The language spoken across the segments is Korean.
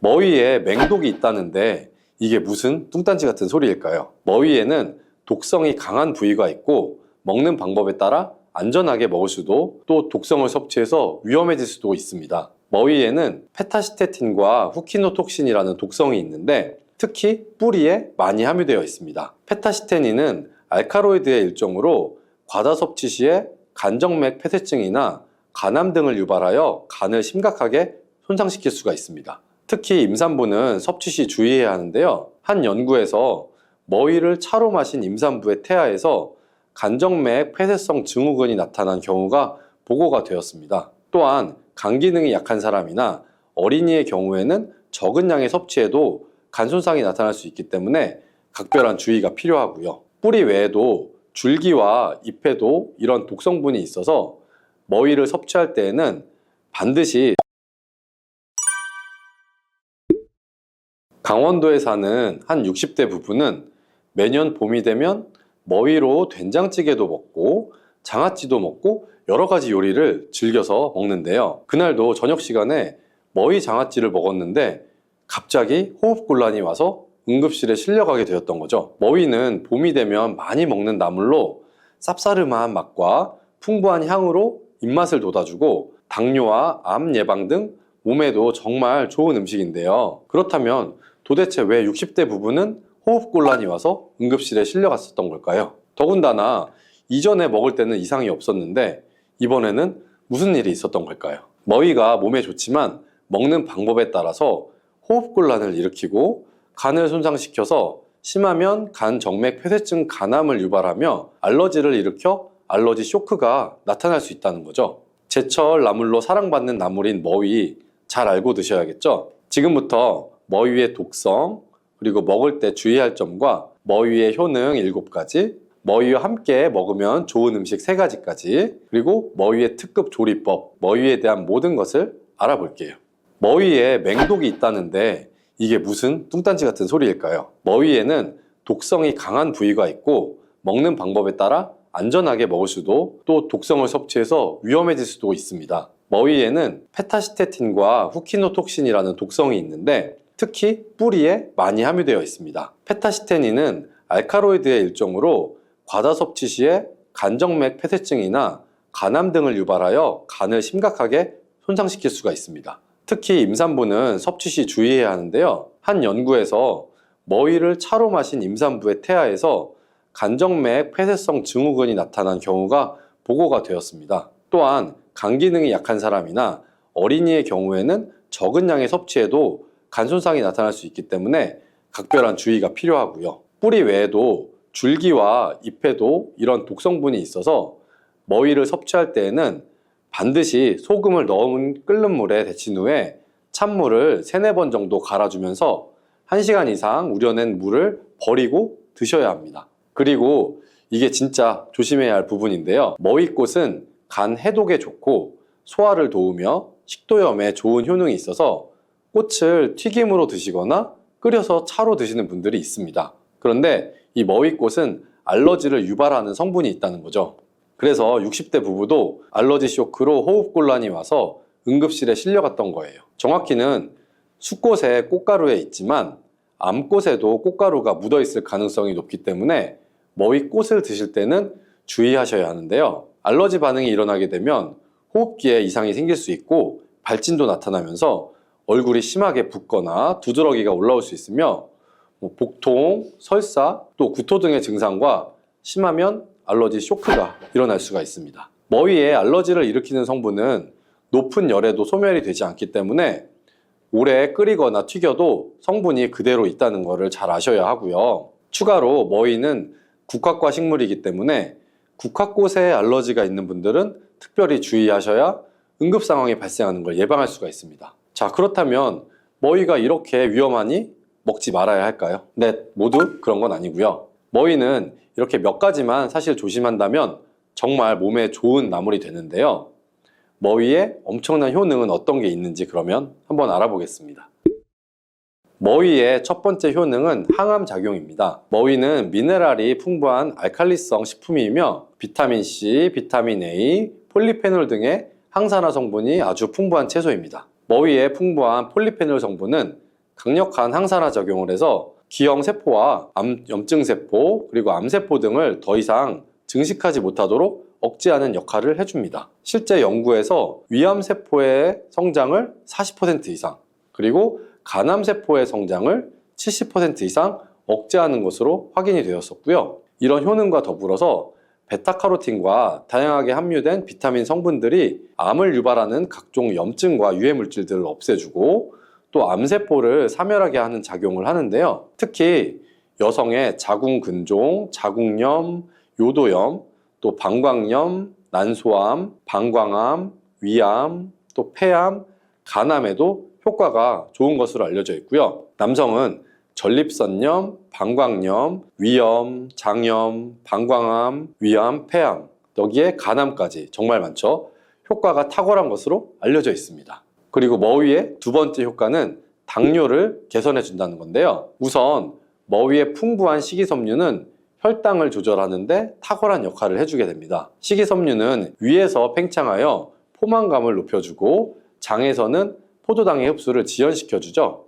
머위에 맹독이 있다는데 이게 무슨 뚱딴지 같은 소리일까요? 머위에는 독성이 강한 부위가 있고 먹는 방법에 따라 안전하게 먹을 수도 또 독성을 섭취해서 위험해질 수도 있습니다. 머위에는 페타시테틴과 후키노톡신이라는 독성이 있는데 특히 뿌리에 많이 함유되어 있습니다. 페타시테닌은 알카로이드의 일종으로 과다 섭취 시에 간정맥 폐쇄증이나 간암 등을 유발하여 간을 심각하게 손상시킬 수가 있습니다. 특히 임산부는 섭취 시 주의해야 하는데요. 한 연구에서 머위를 차로 마신 임산부의 태아에서 간정맥 폐쇄성 증후군이 나타난 경우가 보고가 되었습니다. 또한 간 기능이 약한 사람이나 어린이의 경우에는 적은 양의 섭취에도 간 손상이 나타날 수 있기 때문에 각별한 주의가 필요하고요. 뿌리 외에도 줄기와 잎에도 이런 독성분이 있어서 머위를 섭취할 때에는 반드시 강원도에 사는 한 60대 부부는 매년 봄이 되면 머위로 된장찌개도 먹고 장아찌도 먹고 여러 가지 요리를 즐겨서 먹는데요. 그날도 저녁 시간에 머위 장아찌를 먹었는데 갑자기 호흡곤란이 와서 응급실에 실려가게 되었던 거죠. 머위는 봄이 되면 많이 먹는 나물로 쌉싸름한 맛과 풍부한 향으로 입맛을 돋아주고 당뇨와 암 예방 등 몸에도 정말 좋은 음식인데요. 그렇다면 도대체 왜 60대 부부는 호흡곤란이 와서 응급실에 실려갔었던 걸까요? 더군다나 이전에 먹을 때는 이상이 없었는데 이번에는 무슨 일이 있었던 걸까요? 머위가 몸에 좋지만 먹는 방법에 따라서 호흡곤란을 일으키고 간을 손상시켜서 심하면 간 정맥 폐쇄증 간암을 유발하며 알러지를 일으켜 알러지 쇼크가 나타날 수 있다는 거죠. 제철 나물로 사랑받는 나물인 머위 잘 알고 드셔야겠죠? 지금부터 머위의 독성, 그리고 먹을 때 주의할 점과 머위의 효능 7가지, 머위와 함께 먹으면 좋은 음식 3가지까지, 그리고 머위의 특급 조리법, 머위에 대한 모든 것을 알아볼게요. 머위에 맹독이 있다는데 이게 무슨 뚱딴지 같은 소리일까요? 머위에는 독성이 강한 부위가 있고 먹는 방법에 따라 안전하게 먹을 수도 또 독성을 섭취해서 위험해질 수도 있습니다. 머위에는 페타시테틴과 후키노톡신이라는 독성이 있는데 특히 뿌리에 많이 함유되어 있습니다. 페타시테닌은 알카로이드의 일종으로 과다 섭취 시에 간정맥 폐쇄증이나 간암 등을 유발하여 간을 심각하게 손상시킬 수가 있습니다. 특히 임산부는 섭취 시 주의해야 하는데요. 한 연구에서 머위를 차로 마신 임산부의 태아에서 간정맥 폐쇄성 증후군이 나타난 경우가 보고가 되었습니다. 또한 간 기능이 약한 사람이나 어린이의 경우에는 적은 양의 섭취에도 간 손상이 나타날 수 있기 때문에 각별한 주의가 필요하고요. 뿌리 외에도 줄기와 잎에도 이런 독성분이 있어서 머위를 섭취할 때에는 반드시 소금을 넣은 끓는 물에 데친 후에 찬물을 3-4번 정도 갈아주면서 1시간 이상 우려낸 물을 버리고 드셔야 합니다. 그리고 이게 진짜 조심해야 할 부분인데요. 머위꽃은 간 해독에 좋고 소화를 도우며 식도염에 좋은 효능이 있어서 꽃을 튀김으로 드시거나 끓여서 차로 드시는 분들이 있습니다. 그런데 이 머위꽃은 알러지를 유발하는 성분이 있다는 거죠. 그래서 60대 부부도 알러지 쇼크로 호흡곤란이 와서 응급실에 실려갔던 거예요. 정확히는 숫꽃에 꽃가루에 있지만 암꽃에도 꽃가루가 묻어 있을 가능성이 높기 때문에 머위꽃을 드실 때는 주의하셔야 하는데요. 알러지 반응이 일어나게 되면 호흡기에 이상이 생길 수 있고 발진도 나타나면서 얼굴이 심하게 붓거나 두드러기가 올라올 수 있으며 복통, 설사, 또 구토 등의 증상과 심하면 알러지 쇼크가 일어날 수가 있습니다. 머위에 알러지를 일으키는 성분은 높은 열에도 소멸이 되지 않기 때문에 오래 끓이거나 튀겨도 성분이 그대로 있다는 것을 잘 아셔야 하고요. 추가로 머위는 국화과 식물이기 때문에 국화꽃에 알러지가 있는 분들은 특별히 주의하셔야 응급 상황이 발생하는 걸 예방할 수가 있습니다. 자, 그렇다면 머위가 이렇게 위험하니 먹지 말아야 할까요? 네, 모두 그런 건 아니고요. 머위는 이렇게 몇 가지만 사실 조심한다면 정말 몸에 좋은 나물이 되는데요. 머위에 엄청난 효능은 어떤 게 있는지 그러면 한번 알아보겠습니다. 머위의 첫 번째 효능은 항암 작용입니다. 머위는 미네랄이 풍부한 알칼리성 식품이며 비타민C, 비타민 A, 폴리페놀 등의 항산화 성분이 아주 풍부한 채소입니다. 머위의 풍부한 폴리페놀 성분은 강력한 항산화 작용을 해서 기형 세포와 염증 세포 그리고 암세포 등을 더 이상 증식하지 못하도록 억제하는 역할을 해줍니다. 실제 연구에서 위암세포의 성장을 40% 이상 그리고 간암세포의 성장을 70% 이상 억제하는 것으로 확인이 되었었고요. 이런 효능과 더불어서 베타카로틴과 다양하게 함유된 비타민 성분들이 암을 유발하는 각종 염증과 유해 물질들을 없애주고 또 암세포를 사멸하게 하는 작용을 하는데요. 특히 여성의 자궁근종, 자궁염, 요도염, 또 방광염, 난소암, 방광암, 위암, 또 폐암, 간암에도 효과가 좋은 것으로 알려져 있고요. 남성은 전립선염, 방광염, 위염, 장염, 방광암, 위암, 폐암, 여기에 간암까지 정말 많죠. 효과가 탁월한 것으로 알려져 있습니다. 그리고 머위의 두 번째 효과는 당뇨를 개선해 준다는 건데요. 우선 머위의 풍부한 식이섬유는 혈당을 조절하는데 탁월한 역할을 해주게 됩니다. 식이섬유는 위에서 팽창하여 포만감을 높여주고 장에서는 포도당의 흡수를 지연시켜주죠.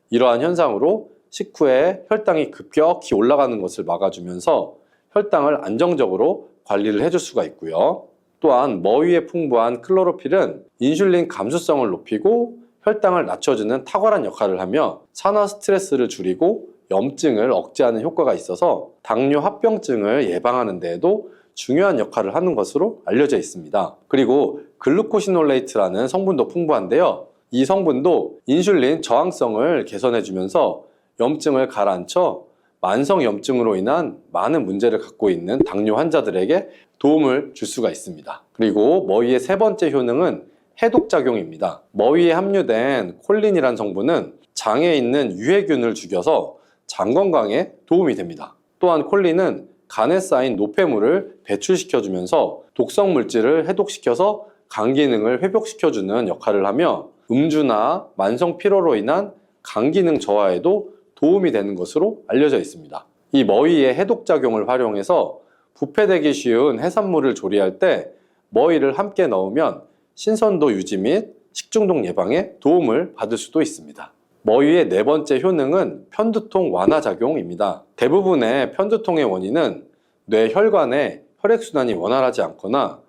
이러한 현상으로 식후에 혈당이 급격히 올라가는 것을 막아주면서 혈당을 안정적으로 관리를 해줄 수가 있고요. 또한 머위에 풍부한 클로로필은 인슐린 감수성을 높이고 혈당을 낮춰주는 탁월한 역할을 하며 산화 스트레스를 줄이고 염증을 억제하는 효과가 있어서 당뇨 합병증을 예방하는 데에도 중요한 역할을 하는 것으로 알려져 있습니다. 그리고 글루코시놀레이트라는 성분도 풍부한데요. 이 성분도 인슐린 저항성을 개선해주면서 염증을 가라앉혀 만성 염증으로 인한 많은 문제를 갖고 있는 당뇨 환자들에게 도움을 줄 수가 있습니다. 그리고 머위의 세 번째 효능은 해독작용입니다. 머위에 함유된 콜린이란 성분은 장에 있는 유해균을 죽여서 장 건강에 도움이 됩니다. 또한 콜린은 간에 쌓인 노폐물을 배출시켜주면서 독성 물질을 해독시켜서 간 기능을 회복시켜주는 역할을 하며 음주나 만성 피로로 인한 간 기능 저하에도 도움이 되는 것으로 알려져 있습니다. 이 머위의 해독작용을 활용해서 부패되기 쉬운 해산물을 조리할 때 머위를 함께 넣으면 신선도 유지 및 식중독 예방에 도움을 받을 수도 있습니다. 머위의 네 번째 효능은 편두통 완화 작용입니다. 대부분의 편두통의 원인은 뇌 혈관의 혈액순환이 원활하지 않거나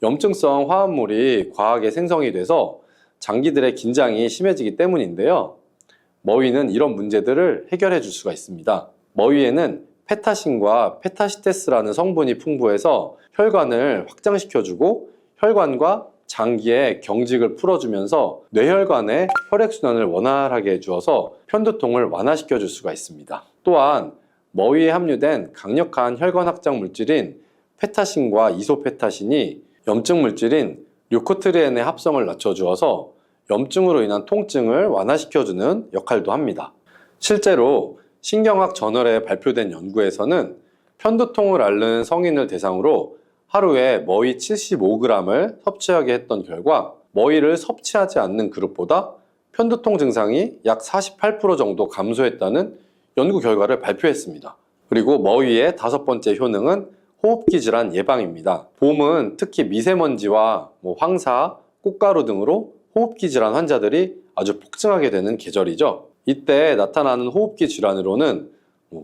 염증성 화합물이 과하게 생성이 돼서 장기들의 긴장이 심해지기 때문인데요. 머위는 이런 문제들을 해결해 줄 수가 있습니다. 머위에는 페타신과 페타시테스라는 성분이 풍부해서 혈관을 확장시켜주고 혈관과 장기의 경직을 풀어주면서 뇌혈관의 혈액순환을 원활하게 해주어서 편두통을 완화시켜 줄 수가 있습니다. 또한 머위에 함유된 강력한 혈관 확장 물질인 페타신과 이소페타신이 염증 물질인 류코트리엔의 합성을 낮춰주어서 염증으로 인한 통증을 완화시켜주는 역할도 합니다. 실제로 신경학 저널에 발표된 연구에서는 편두통을 앓는 성인을 대상으로 하루에 머위 75g을 섭취하게 했던 결과 머위를 섭취하지 않는 그룹보다 편두통 증상이 약 48% 정도 감소했다는 연구 결과를 발표했습니다. 그리고 머위의 다섯 번째 효능은 호흡기 질환 예방입니다. 봄은 특히 미세먼지와 황사, 꽃가루 등으로 호흡기 질환 환자들이 아주 폭증하게 되는 계절이죠. 이때 나타나는 호흡기 질환으로는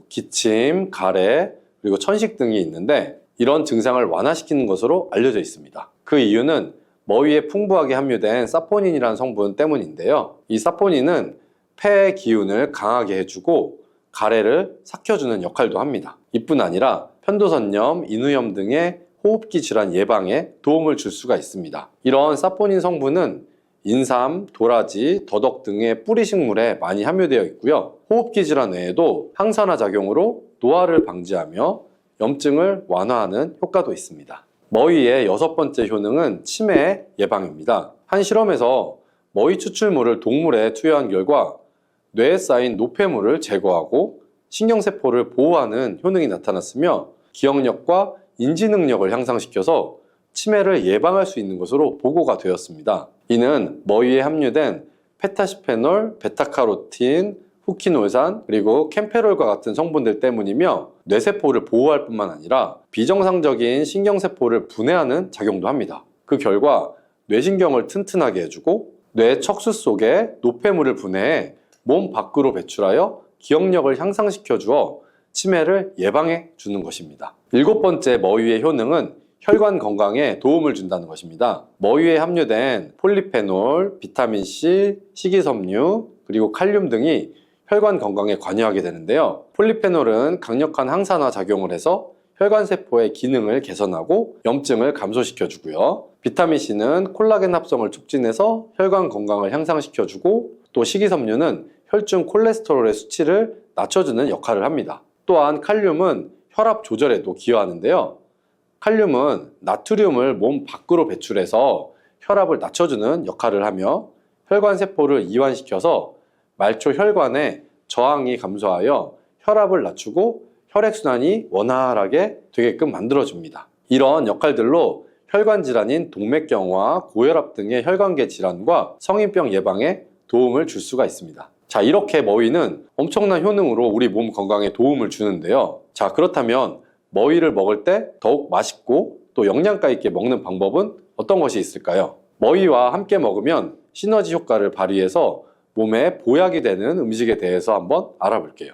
기침, 가래, 그리고 천식 등이 있는데 이런 증상을 완화시키는 것으로 알려져 있습니다. 그 이유는 머위에 풍부하게 함유된 사포닌이라는 성분 때문인데요. 이 사포닌은 폐의 기운을 강하게 해주고 가래를 삭혀주는 역할도 합니다. 이뿐 아니라 편도선염, 인후염 등의 호흡기 질환 예방에 도움을 줄 수가 있습니다. 이런 사포닌 성분은 인삼, 도라지, 더덕 등의 뿌리식물에 많이 함유되어 있고요. 호흡기 질환 외에도 항산화 작용으로 노화를 방지하며 염증을 완화하는 효과도 있습니다. 머위의 여섯 번째 효능은 치매 예방입니다. 한 실험에서 머위 추출물을 동물에 투여한 결과 뇌에 쌓인 노폐물을 제거하고 신경세포를 보호하는 효능이 나타났으며 기억력과 인지 능력을 향상시켜서 치매를 예방할 수 있는 것으로 보고가 되었습니다. 이는 머위에 함유된 페타시페놀, 베타카로틴, 후키놀산, 그리고 캠페롤과 같은 성분들 때문이며 뇌세포를 보호할 뿐만 아니라 비정상적인 신경세포를 분해하는 작용도 합니다. 그 결과 뇌신경을 튼튼하게 해주고 뇌 척수 속에 노폐물을 분해해 몸 밖으로 배출하여 기억력을 향상시켜 주어 치매를 예방해 주는 것입니다. 7번째 머위의 효능은 혈관 건강에 도움을 준다는 것입니다. 머위에 함유된 폴리페놀, 비타민C, 식이섬유, 그리고 칼륨 등이 혈관 건강에 관여하게 되는데요. 폴리페놀은 강력한 항산화 작용을 해서 혈관세포의 기능을 개선하고 염증을 감소시켜 주고요. 비타민C는 콜라겐 합성을 촉진해서 혈관 건강을 향상시켜 주고, 또 식이섬유는 혈중 콜레스테롤의 수치를 낮춰주는 역할을 합니다. 또한 칼륨은 혈압 조절에도 기여하는데요. 칼륨은 나트륨을 몸 밖으로 배출해서 혈압을 낮춰주는 역할을 하며 혈관세포를 이완시켜서 말초 혈관의 저항이 감소하여 혈압을 낮추고 혈액순환이 원활하게 되게끔 만들어줍니다. 이런 역할들로 혈관 질환인 동맥경화, 고혈압 등의 혈관계 질환과 성인병 예방에 도움을 줄 수가 있습니다. 자, 이렇게 머위는 엄청난 효능으로 우리 몸 건강에 도움을 주는데요. 자, 그렇다면 머위를 먹을 때 더욱 맛있고 또 영양가 있게 먹는 방법은 어떤 것이 있을까요? 머위와 함께 먹으면 시너지 효과를 발휘해서 몸에 보약이 되는 음식에 대해서 한번 알아볼게요.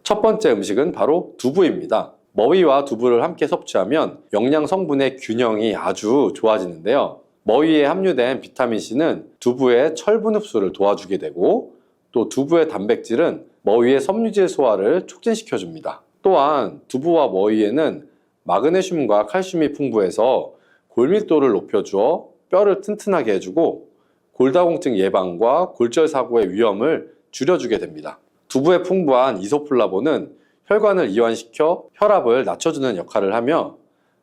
첫 번째 음식은 바로 두부입니다. 머위와 두부를 함께 섭취하면 영양 성분의 균형이 아주 좋아지는데요. 머위에 함유된 비타민C는 두부의 철분 흡수를 도와주게 되고, 또 두부의 단백질은 머위의 섬유질 소화를 촉진시켜 줍니다. 또한 두부와 머위에는 마그네슘과 칼슘이 풍부해서 골밀도를 높여주어 뼈를 튼튼하게 해주고 골다공증 예방과 골절 사고의 위험을 줄여주게 됩니다. 두부에 풍부한 이소플라본은 혈관을 이완시켜 혈압을 낮춰주는 역할을 하며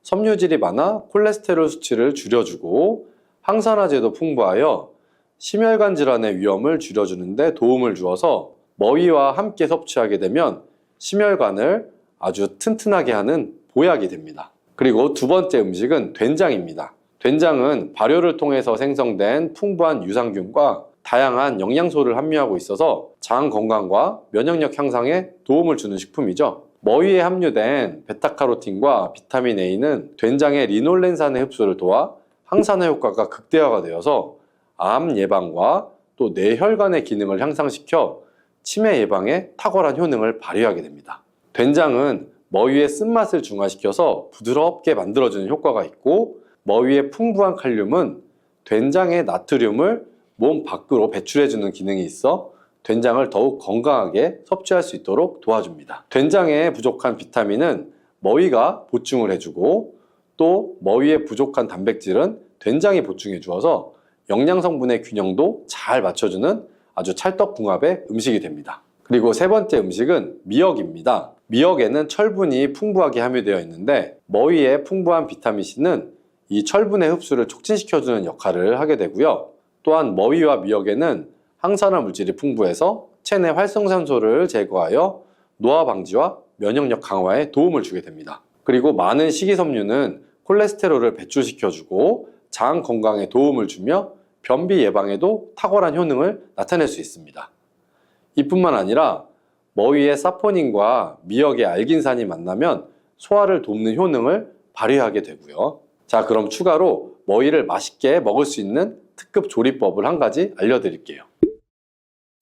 섬유질이 많아 콜레스테롤 수치를 줄여주고 항산화제도 풍부하여 심혈관 질환의 위험을 줄여주는 데 도움을 주어서 머위와 함께 섭취하게 되면 심혈관을 아주 튼튼하게 하는 보약이 됩니다. 그리고 두 번째 음식은 된장입니다. 된장은 발효를 통해서 생성된 풍부한 유산균과 다양한 영양소를 함유하고 있어서 장 건강과 면역력 향상에 도움을 주는 식품이죠. 머위에 함유된 베타카로틴과 비타민 A는 된장의 리놀렌산의 흡수를 도와 항산화 효과가 극대화가 되어서 암 예방과 또 뇌혈관의 기능을 향상시켜 치매 예방에 탁월한 효능을 발휘하게 됩니다. 된장은 머위의 쓴맛을 중화시켜서 부드럽게 만들어주는 효과가 있고, 머위의 풍부한 칼륨은 된장의 나트륨을 몸 밖으로 배출해주는 기능이 있어 된장을 더욱 건강하게 섭취할 수 있도록 도와줍니다. 된장에 부족한 비타민은 머위가 보충을 해주고, 또 머위에 부족한 단백질은 된장이 보충해 주어서 영양 성분의 균형도 잘 맞춰주는 아주 찰떡궁합의 음식이 됩니다. 그리고 세 번째 음식은 미역입니다. 미역에는 철분이 풍부하게 함유되어 있는데 머위에 풍부한 비타민C는 이 철분의 흡수를 촉진시켜주는 역할을 하게 되고요. 또한 머위와 미역에는 항산화 물질이 풍부해서 체내 활성산소를 제거하여 노화 방지와 면역력 강화에 도움을 주게 됩니다. 그리고 많은 식이섬유는 콜레스테롤을 배출시켜주고 장 건강에 도움을 주며 변비 예방에도 탁월한 효능을 나타낼 수 있습니다. 이뿐만 아니라 머위의 사포닌과 미역의 알긴산이 만나면 소화를 돕는 효능을 발휘하게 되고요. 자, 그럼 추가로 머위를 맛있게 먹을 수 있는 특급 조리법을 한 가지 알려드릴게요.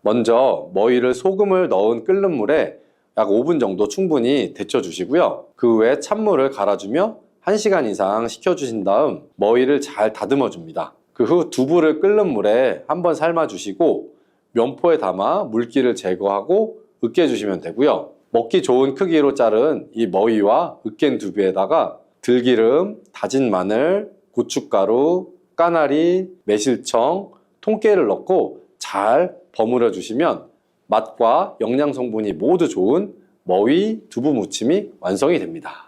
먼저 머위를 소금을 넣은 끓는 물에 약 5분 정도 충분히 데쳐 주시고요. 그 후에 찬물을 갈아주며 1시간 이상 식혀주신 다음 머위를 잘 다듬어 줍니다. 그 후 두부를 끓는 물에 한번 삶아 주시고 면포에 담아 물기를 제거하고 으깨 주시면 되고요. 먹기 좋은 크기로 자른 이 머위와 으깬 두부에다가 들기름, 다진 마늘, 고춧가루, 까나리, 매실청, 통깨를 넣고 잘 버무려 주시면 맛과 영양 성분이 모두 좋은 머위 두부 무침이 완성이 됩니다.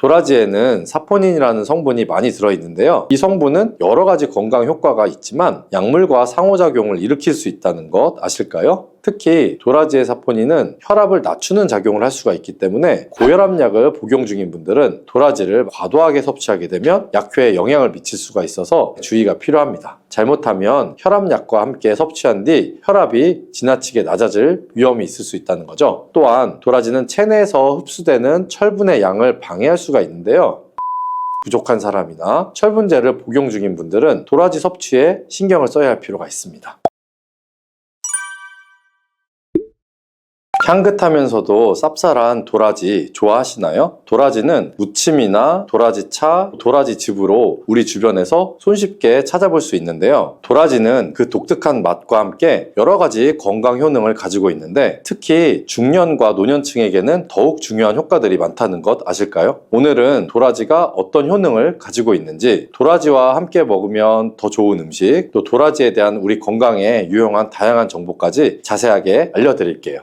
도라지에는 사포닌이라는 성분이 많이 들어있는데요. 이 성분은 여러 가지 건강 효과가 있지만 약물과 상호작용을 일으킬 수 있다는 것 아실까요? 특히 도라지의 사포닌은 혈압을 낮추는 작용을 할 수가 있기 때문에 고혈압약을 복용 중인 분들은 도라지를 과도하게 섭취하게 되면 약효에 영향을 미칠 수가 있어서 주의가 필요합니다. 잘못하면 혈압약과 함께 섭취한 뒤 혈압이 지나치게 낮아질 위험이 있을 수 있다는 거죠. 또한 도라지는 체내에서 흡수되는 철분의 양을 방해할 수가 있는데요. 부족한 사람이나 철분제를 복용 중인 분들은 도라지 섭취에 신경을 써야 할 필요가 있습니다. 향긋하면서도 쌉쌀한 도라지 좋아하시나요? 도라지는 무침이나 도라지차, 도라지즙으로 우리 주변에서 손쉽게 찾아볼 수 있는데요. 도라지는 그 독특한 맛과 함께 여러 가지 건강 효능을 가지고 있는데 특히 중년과 노년층에게는 더욱 중요한 효과들이 많다는 것 아실까요? 오늘은 도라지가 어떤 효능을 가지고 있는지, 도라지와 함께 먹으면 더 좋은 음식, 또 도라지에 대한 우리 건강에 유용한 다양한 정보까지 자세하게 알려드릴게요.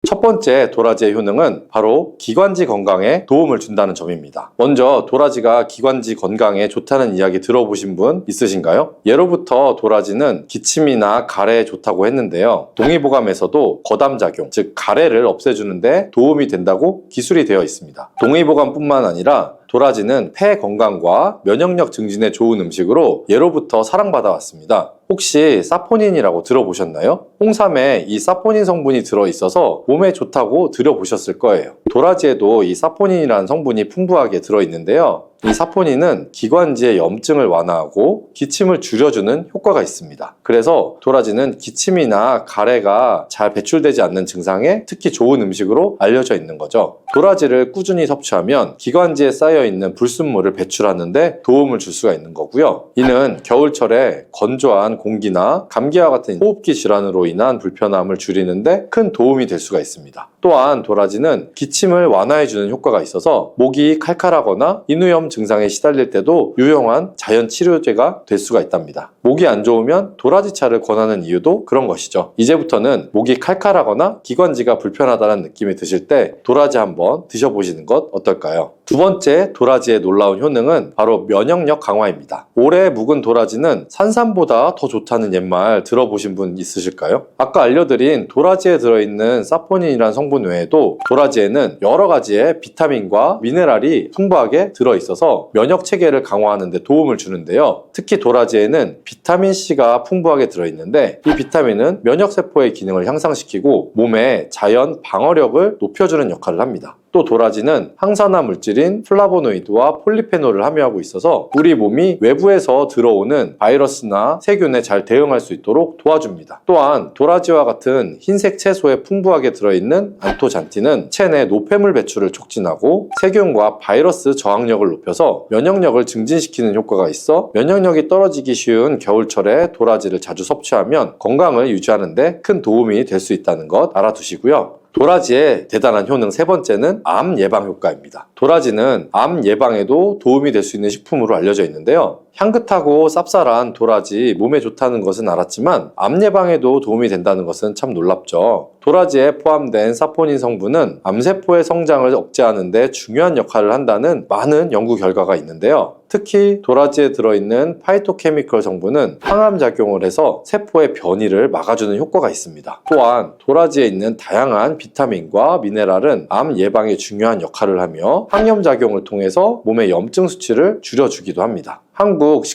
첫 번째 도라지의 효능은 바로 기관지 건강에 도움을 준다는 점입니다. 먼저 도라지가 기관지 건강에 좋다는 이야기 들어보신 분 있으신가요? 예로부터 도라지는 기침이나 가래에 좋다고 했는데요. 동의보감에서도 거담작용, 즉 가래를 없애주는데 도움이 된다고 기술이 되어 있습니다. 동의보감뿐만 아니라 도라지는 폐 건강과 면역력 증진에 좋은 음식으로 예로부터 사랑받아왔습니다. 혹시 사포닌이라고 들어보셨나요? 홍삼에 이 사포닌 성분이 들어있어서 몸에 좋다고 들어보셨을 거예요. 도라지에도 이 사포닌이라는 성분이 풍부하게 들어있는데요. 이 사포닌은 기관지의 염증을 완화하고 기침을 줄여주는 효과가 있습니다. 그래서 도라지는 기침이나 가래가 잘 배출되지 않는 증상에 특히 좋은 음식으로 알려져 있는 거죠. 도라지를 꾸준히 섭취하면 기관지에 쌓여있는 불순물을 배출하는데 도움을 줄 수가 있는 거고요. 이는 겨울철에 건조한 공기나 감기와 같은 호흡기 질환으로 인한 불편함을 줄이는데 큰 도움이 될 수가 있습니다. 또한 도라지는 기침을 완화해주는 효과가 있어서 목이 칼칼하거나 인후염 증상에 시달릴 때도 유용한 자연 치료제가 될 수가 있답니다. 목이 안 좋으면 도라지차를 권하는 이유도 그런 것이죠. 이제부터는 목이 칼칼하거나 기관지가 불편하다는 느낌이 드실 때 도라지 한번 드셔보시는 것 어떨까요? 두 번째 도라지의 놀라운 효능은 바로 면역력 강화입니다. 오래 묵은 도라지는 산삼보다 더 좋다는 옛말 들어보신 분 있으실까요? 아까 알려드린 도라지에 들어있는 사포닌이라는 성분 외에도 도라지에는 여러 가지의 비타민과 미네랄이 풍부하게 들어있어서 면역 체계를 강화하는 데 도움을 주는데요. 특히 도라지에는 비타민C가 풍부하게 들어있는데 이 비타민은 면역세포의 기능을 향상시키고 몸의 자연 방어력을 높여주는 역할을 합니다. 또 도라지는 항산화 물질인 플라보노이드와 폴리페놀을 함유하고 있어서 우리 몸이 외부에서 들어오는 바이러스나 세균에 잘 대응할 수 있도록 도와줍니다. 또한 도라지와 같은 흰색 채소에 풍부하게 들어있는 안토잔틴은 체내 노폐물 배출을 촉진하고 세균과 바이러스 저항력을 높여서 면역력을 증진시키는 효과가 있어 면역력이 떨어지기 쉬운 겨울철에 도라지를 자주 섭취하면 건강을 유지하는 데 큰 도움이 될 수 있다는 것 알아두시고요. 도라지의 대단한 효능 세 번째는 암 예방 효과입니다. 도라지는 암 예방에도 도움이 될 수 있는 식품으로 알려져 있는데요. 향긋하고 쌉쌀한 도라지 몸에 좋다는 것은 알았지만 암 예방에도 도움이 된다는 것은 참 놀랍죠. 도라지에 포함된 사포닌 성분은 암세포의 성장을 억제하는 데 중요한 역할을 한다는 많은 연구 결과가 있는데요. 특히 도라지에 들어있는 파이토케미컬 성분은 항암작용을 해서 세포의 변이를 막아주는 효과가 있습니다. 또한 도라지에 있는 다양한 비타민과 미네랄은 암 예방에 중요한 역할을 하며 항염작용을 통해서 몸의 염증 수치를 줄여주기도 합니다. 한국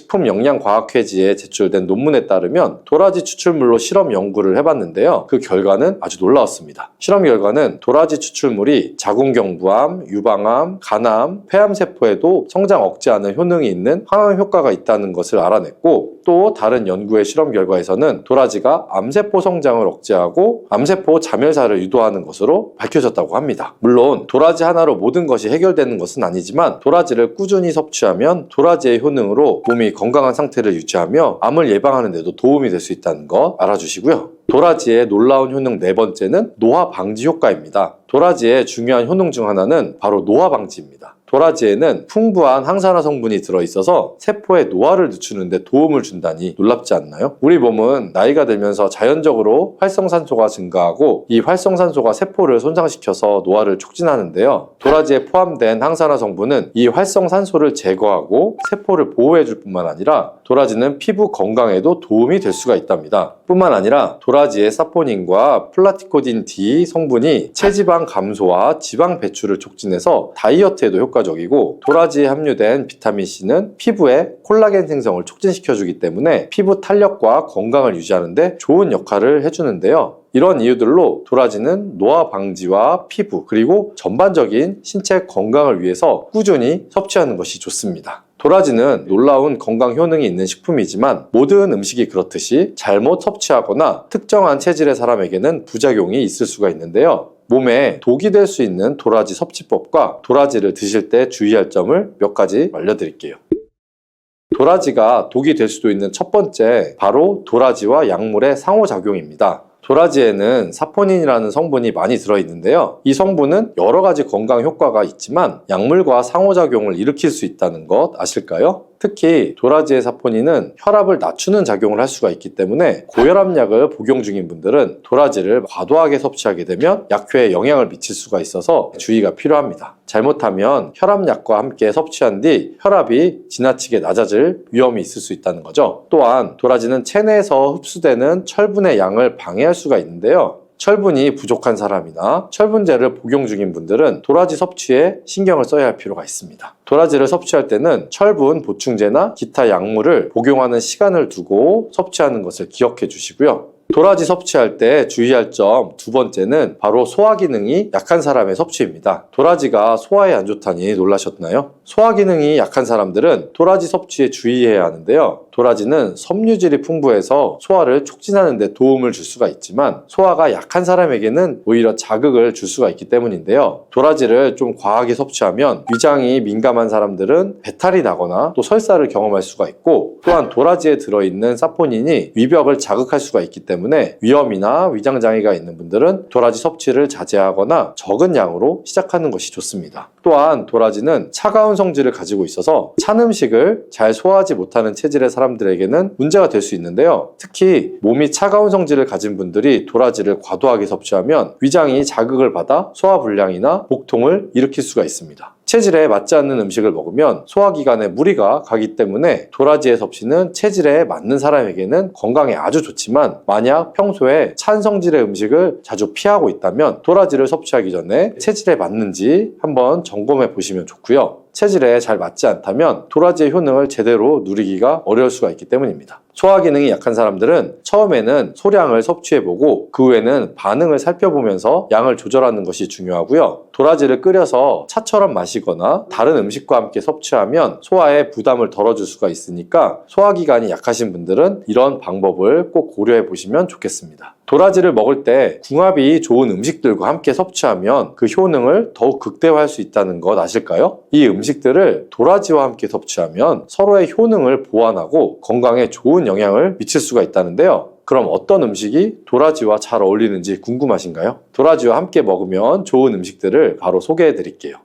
식품영양과학회지에 제출된 논문에 따르면 도라지 추출물로 실험 연구를 해봤는데요. 그 결과는 아주 놀라웠습니다. 실험 결과는 도라지 추출물이 자궁경부암, 유방암, 간암, 폐암세포에도 성장 억제하는 효능이 있는 항암 효과가 있다는 것을 알아냈고 또 다른 연구의 실험 결과에서는 도라지가 암세포 성장을 억제하고 암세포 자멸사를 유도하는 것으로 밝혀졌다고 합니다. 물론 도라지 하나로 모든 것이 해결되는 것은 아니지만 도라지를 꾸준히 섭취하면 도라지의 효능으로 몸이 건강한 상태를 유지하며 암을 예방하는 데도 도움이 될 수 있다는 거 알아주시고요. 도라지의 놀라운 효능 네 번째는 노화 방지 효과입니다. 도라지의 중요한 효능 중 하나는 바로 노화 방지입니다. 도라지에는 풍부한 항산화 성분이 들어있어서 세포의 노화를 늦추는 데 도움을 준다니 놀랍지 않나요? 우리 몸은 나이가 들면서 자연적으로 활성산소가 증가하고 이 활성산소가 세포를 손상시켜서 노화를 촉진하는데요. 도라지에 포함된 항산화 성분은 이 활성산소를 제거하고 세포를 보호해줄 뿐만 아니라 도라지는 피부 건강에도 도움이 될 수가 있답니다. 뿐만 아니라 도라지의 사포닌과 플라티코딘 D 성분이 체지방 감소와 지방 배출을 촉진해서 다이어트에도 효과적이고 도라지에 함유된 비타민C는 피부의 콜라겐 생성을 촉진시켜주기 때문에 피부 탄력과 건강을 유지하는 데 좋은 역할을 해주는데요. 이런 이유들로 도라지는 노화 방지와 피부 그리고 전반적인 신체 건강을 위해서 꾸준히 섭취하는 것이 좋습니다. 도라지는 놀라운 건강 효능이 있는 식품이지만 모든 음식이 그렇듯이 잘못 섭취하거나 특정한 체질의 사람에게는 부작용이 있을 수가 있는데요. 몸에 독이 될 수 있는 도라지 섭취법과 도라지를 드실 때 주의할 점을 몇 가지 알려드릴게요. 도라지가 독이 될 수도 있는 첫 번째, 바로 도라지와 약물의 상호작용입니다. 도라지에는 사포닌이라는 성분이 많이 들어있는데요. 이 성분은 여러 가지 건강 효과가 있지만 약물과 상호작용을 일으킬 수 있다는 것 아실까요? 특히 도라지의 사포닌은 혈압을 낮추는 작용을 할 수가 있기 때문에 고혈압약을 복용 중인 분들은 도라지를 과도하게 섭취하게 되면 약효에 영향을 미칠 수가 있어서 주의가 필요합니다. 잘못하면 혈압약과 함께 섭취한 뒤 혈압이 지나치게 낮아질 위험이 있을 수 있다는 거죠. 또한 도라지는 체내에서 흡수되는 철분의 양을 방해할 수가 있는데요. 철분이 부족한 사람이나 철분제를 복용 중인 분들은 도라지 섭취에 신경을 써야 할 필요가 있습니다. 도라지를 섭취할 때는 철분 보충제나 기타 약물을 복용하는 시간을 두고 섭취하는 것을 기억해 주시고요. 도라지 섭취할 때 주의할 점 두 번째는 바로 소화 기능이 약한 사람의 섭취입니다. 도라지가 소화에 안 좋다니 놀라셨나요? 소화 기능이 약한 사람들은 도라지 섭취에 주의해야 하는데요. 도라지는 섬유질이 풍부해서 소화를 촉진하는 데 도움을 줄 수가 있지만 소화가 약한 사람에게는 오히려 자극을 줄 수가 있기 때문인데요. 도라지를 좀 과하게 섭취하면 위장이 민감한 사람들은 배탈이 나거나 또 설사를 경험할 수가 있고, 또한 도라지에 들어있는 사포닌이 위벽을 자극할 수가 있기 때문에 위염이나 위장장애가 있는 분들은 도라지 섭취를 자제하거나 적은 양으로 시작하는 것이 좋습니다. 또한 도라지는 차가운 성질을 가지고 있어서 찬 음식을 잘 소화하지 못하는 체질의 사람들에게는 문제가 될 수 있는데요. 특히 몸이 차가운 성질을 가진 분들이 도라지를 과도하게 섭취하면 위장이 자극을 받아 소화불량이나 복통을 일으킬 수가 있습니다. 체질에 맞지 않는 음식을 먹으면 소화기관에 무리가 가기 때문에 도라지의 섭취는 체질에 맞는 사람에게는 건강에 아주 좋지만, 만약 평소에 찬 성질의 음식을 자주 피하고 있다면 도라지를 섭취하기 전에 체질에 맞는지 한번 점검해 보시면 좋고요. 체질에 잘 맞지 않다면 도라지의 효능을 제대로 누리기가 어려울 수가 있기 때문입니다. 소화 기능이 약한 사람들은 처음에는 소량을 섭취해보고 그 후에는 반응을 살펴보면서 양을 조절하는 것이 중요하고요. 도라지를 끓여서 차처럼 마시거나 다른 음식과 함께 섭취하면 소화에 부담을 덜어줄 수가 있으니까 소화기관이 약하신 분들은 이런 방법을 꼭 고려해 보시면 좋겠습니다. 도라지를 먹을 때 궁합이 좋은 음식들과 함께 섭취하면 그 효능을 더욱 극대화할 수 있다는 것 아실까요? 이 음식들을 도라지와 함께 섭취하면 서로의 효능을 보완하고 건강에 좋은 영향을 미칠 수가 있다는데요. 그럼 어떤 음식이 도라지와 잘 어울리는지 궁금하신가요? 도라지와 함께 먹으면 좋은 음식들을 바로 소개해 드릴게요.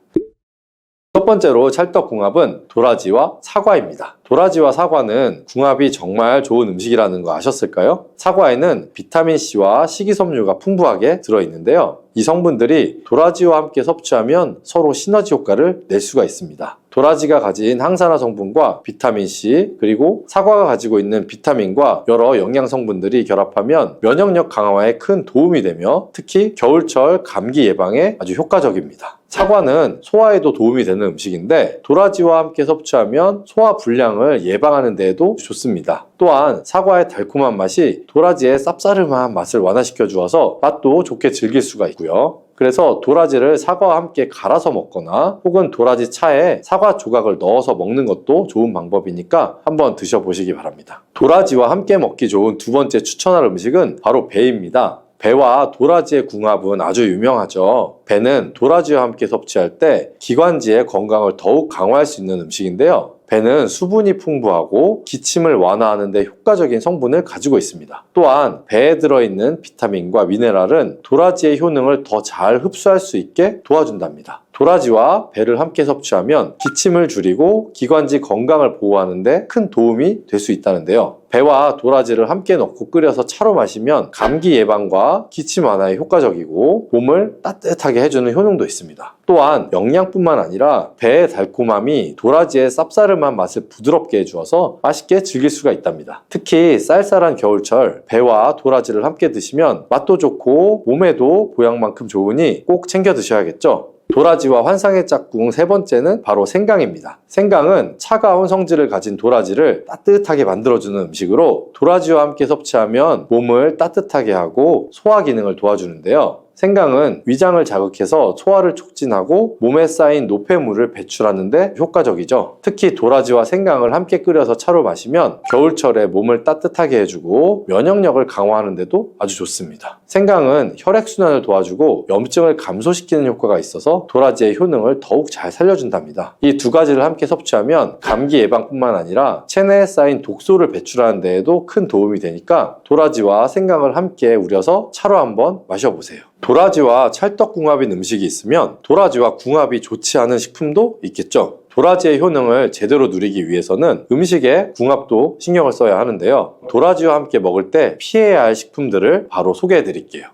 첫 번째로 찰떡궁합은 도라지와 사과입니다. 도라지와 사과는 궁합이 정말 좋은 음식이라는 거 아셨을까요? 사과에는 비타민C와 식이섬유가 풍부하게 들어있는데요. 이 성분들이 도라지와 함께 섭취하면 서로 시너지 효과를 낼 수가 있습니다. 도라지가 가진 항산화 성분과 비타민C, 그리고 사과가 가지고 있는 비타민과 여러 영양 성분들이 결합하면 면역력 강화에 큰 도움이 되며 특히 겨울철 감기 예방에 아주 효과적입니다. 사과는 소화에도 도움이 되는 음식인데 도라지와 함께 섭취하면 소화 불량을 예방하는 데에도 좋습니다. 또한 사과의 달콤한 맛이 도라지의 쌉싸름한 맛을 완화시켜 주어서 맛도 좋게 즐길 수가 있고요. 그래서 도라지를 사과와 함께 갈아서 먹거나 혹은 도라지 차에 사과 조각을 넣어서 먹는 것도 좋은 방법이니까 한번 드셔보시기 바랍니다. 도라지와 함께 먹기 좋은 두 번째 추천할 음식은 바로 배입니다. 배와 도라지의 궁합은 아주 유명하죠. 배는 도라지와 함께 섭취할 때 기관지의 건강을 더욱 강화할 수 있는 음식인데요. 배는 수분이 풍부하고 기침을 완화하는 데 효과적인 성분을 가지고 있습니다. 또한 배에 들어있는 비타민과 미네랄은 도라지의 효능을 더 잘 흡수할 수 있게 도와준답니다. 도라지와 배를 함께 섭취하면 기침을 줄이고 기관지 건강을 보호하는 데 큰 도움이 될 수 있다는데요. 배와 도라지를 함께 넣고 끓여서 차로 마시면 감기 예방과 기침 완화에 효과적이고 몸을 따뜻하게 해주는 효능도 있습니다. 또한 영양뿐만 아니라 배의 달콤함이 도라지의 쌉싸름한 맛을 부드럽게 해주어서 맛있게 즐길 수가 있답니다. 특히 쌀쌀한 겨울철 배와 도라지를 함께 드시면 맛도 좋고 몸에도 보양만큼 좋으니 꼭 챙겨 드셔야겠죠. 도라지와 환상의 짝꿍 세 번째는 바로 생강입니다. 생강은 차가운 성질을 가진 도라지를 따뜻하게 만들어주는 음식으로 도라지와 함께 섭취하면 몸을 따뜻하게 하고 소화 기능을 도와주는데요. 생강은 위장을 자극해서 소화를 촉진하고 몸에 쌓인 노폐물을 배출하는 데 효과적이죠. 특히 도라지와 생강을 함께 끓여서 차로 마시면 겨울철에 몸을 따뜻하게 해주고 면역력을 강화하는 데도 아주 좋습니다. 생강은 혈액순환을 도와주고 염증을 감소시키는 효과가 있어서 도라지의 효능을 더욱 잘 살려준답니다. 이 두 가지를 함께 섭취하면 감기 예방뿐만 아니라 체내에 쌓인 독소를 배출하는 데에도 큰 도움이 되니까 도라지와 생강을 함께 우려서 차로 한번 마셔보세요. 도라지와 찰떡궁합인 음식이 있으면 도라지와 궁합이 좋지 않은 식품도 있겠죠. 도라지의 효능을 제대로 누리기 위해서는 음식의 궁합도 신경을 써야 하는데요. 도라지와 함께 먹을 때 피해야 할 식품들을 바로 소개해 드릴게요.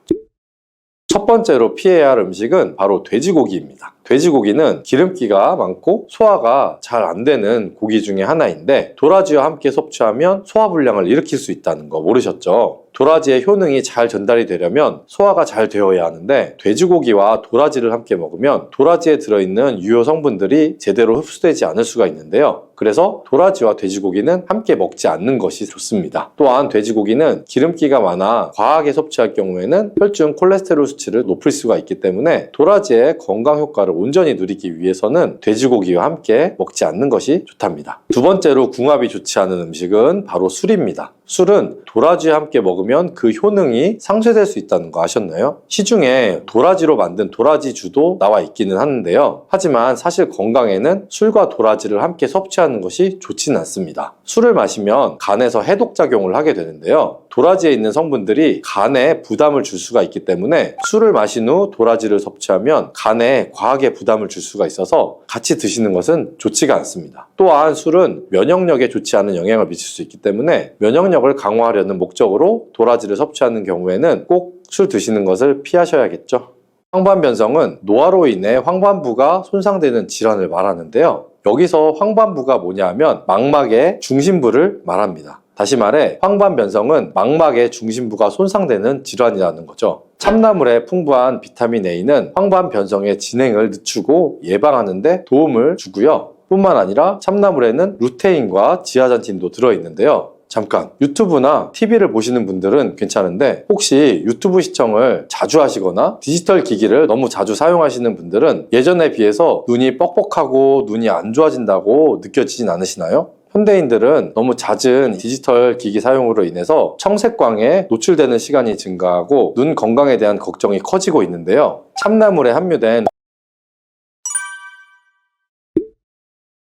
첫 번째로 피해야 할 음식은 바로 돼지고기입니다. 돼지고기는 기름기가 많고 소화가 잘 안 되는 고기 중에 하나인데 도라지와 함께 섭취하면 소화불량을 일으킬 수 있다는 거 모르셨죠? 도라지의 효능이 잘 전달이 되려면 소화가 잘 되어야 하는데 돼지고기와 도라지를 함께 먹으면 도라지에 들어있는 유효 성분들이 제대로 흡수되지 않을 수가 있는데요. 그래서 도라지와 돼지고기는 함께 먹지 않는 것이 좋습니다. 또한 돼지고기는 기름기가 많아 과하게 섭취할 경우에는 혈중 콜레스테롤 수치를 높일 수가 있기 때문에 도라지의 건강 효과를 온전히 누리기 위해서는 돼지고기와 함께 먹지 않는 것이 좋답니다. 두 번째로 궁합이 좋지 않은 음식은 바로 술입니다. 술은 도라지와 함께 먹으면 그 효능이 상쇄될 수 있다는 거 아셨나요? 시중에 도라지로 만든 도라지주도 나와 있기는 하는데요. 하지만 사실 건강에는 술과 도라지를 함께 섭취하는 것이 좋지는 않습니다. 술을 마시면 간에서 해독작용을 하게 되는데요. 도라지에 있는 성분들이 간에 부담을 줄 수가 있기 때문에 술을 마신 후 도라지를 섭취하면 간에 과하게 부담을 줄 수가 있어서 같이 드시는 것은 좋지가 않습니다. 또한 술은 면역력에 좋지 않은 영향을 미칠 수 있기 때문에 면역력을 강화하려는 목적으로 도라지를 섭취하는 경우에는 꼭 술 드시는 것을 피하셔야겠죠. 황반변성은 노화로 인해 황반부가 손상되는 질환을 말하는데요. 여기서 황반부가 뭐냐 하면 망막의 중심부를 말합니다. 다시 말해 황반변성은 망막의 중심부가 손상되는 질환이라는 거죠. 참나물에 풍부한 비타민 A는 황반변성의 진행을 늦추고 예방하는 데 도움을 주고요. 뿐만 아니라 참나물에는 루테인과 지아잔틴도 들어있는데요. 잠깐 유튜브나 TV를 보시는 분들은 괜찮은데 혹시 유튜브 시청을 자주 하시거나 디지털 기기를 너무 자주 사용하시는 분들은 예전에 비해서 눈이 뻑뻑하고 눈이 안 좋아진다고 느껴지진 않으시나요? 현대인들은 너무 잦은 디지털 기기 사용으로 인해서 청색광에 노출되는 시간이 증가하고 눈 건강에 대한 걱정이 커지고 있는데요. 참나물에 함유된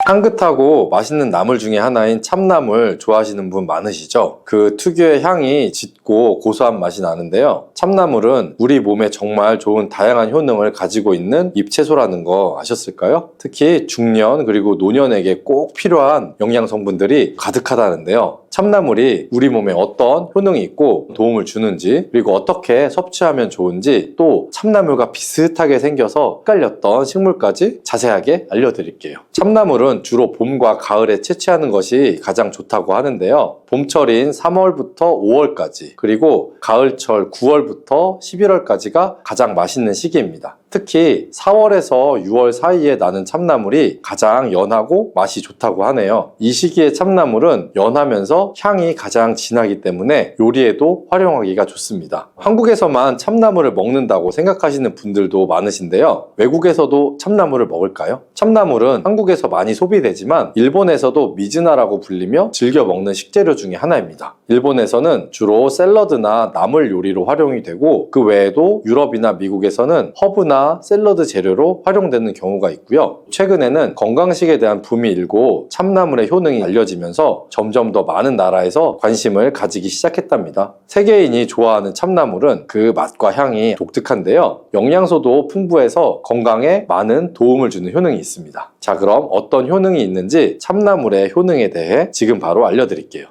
향긋하고 맛있는 나물 중에 하나인 참나물 좋아하시는 분 많으시죠? 그 특유의 향이 짙고 고소한 맛이 나는데요. 참나물은 우리 몸에 정말 좋은 다양한 효능을 가지고 있는 잎채소라는 거 아셨을까요? 특히 중년 그리고 노년에게 꼭 필요한 영양 성분들이 가득하다는데요. 참나물이 우리 몸에 어떤 효능이 있고 도움을 주는지 그리고 어떻게 섭취하면 좋은지 또 참나물과 비슷하게 생겨서 헷갈렸던 식물까지 자세하게 알려드릴게요. 참나물은 주로 봄과 가을에 채취하는 것이 가장 좋다고 하는데요. 봄철인 3월부터 5월까지 그리고 가을철 9월부터 11월까지가 가장 맛있는 시기입니다. 특히 4월에서 6월 사이에 나는 참나물이 가장 연하고 맛이 좋다고 하네요. 이 시기의 참나물은 연하면서 향이 가장 진하기 때문에 요리에도 활용하기가 좋습니다. 한국에서만 참나물을 먹는다고 생각하시는 분들도 많으신데요. 외국에서도 참나물을 먹을까요? 참나물은 한국에서 많이 소비되지만 일본에서도 미즈나라고 불리며 즐겨 먹는 식재료 중에 하나입니다. 일본에서는 주로 샐러드나 나물 요리로 활용이 되고 그 외에도 유럽이나 미국에서는 허브나 샐러드 재료로 활용되는 경우가 있고요. 최근에는 건강식에 대한 붐이 일고 참나물의 효능이 알려지면서 점점 더 많은 나라에서 관심을 가지기 시작했답니다. 세계인이 좋아하는 참나물은 그 맛과 향이 독특한데요. 영양소도 풍부해서 건강에 많은 도움을 주는 효능이 있습니다. 자, 그럼 어떤 효능이 있는지 참나물의 효능에 대해 지금 바로 알려드릴게요.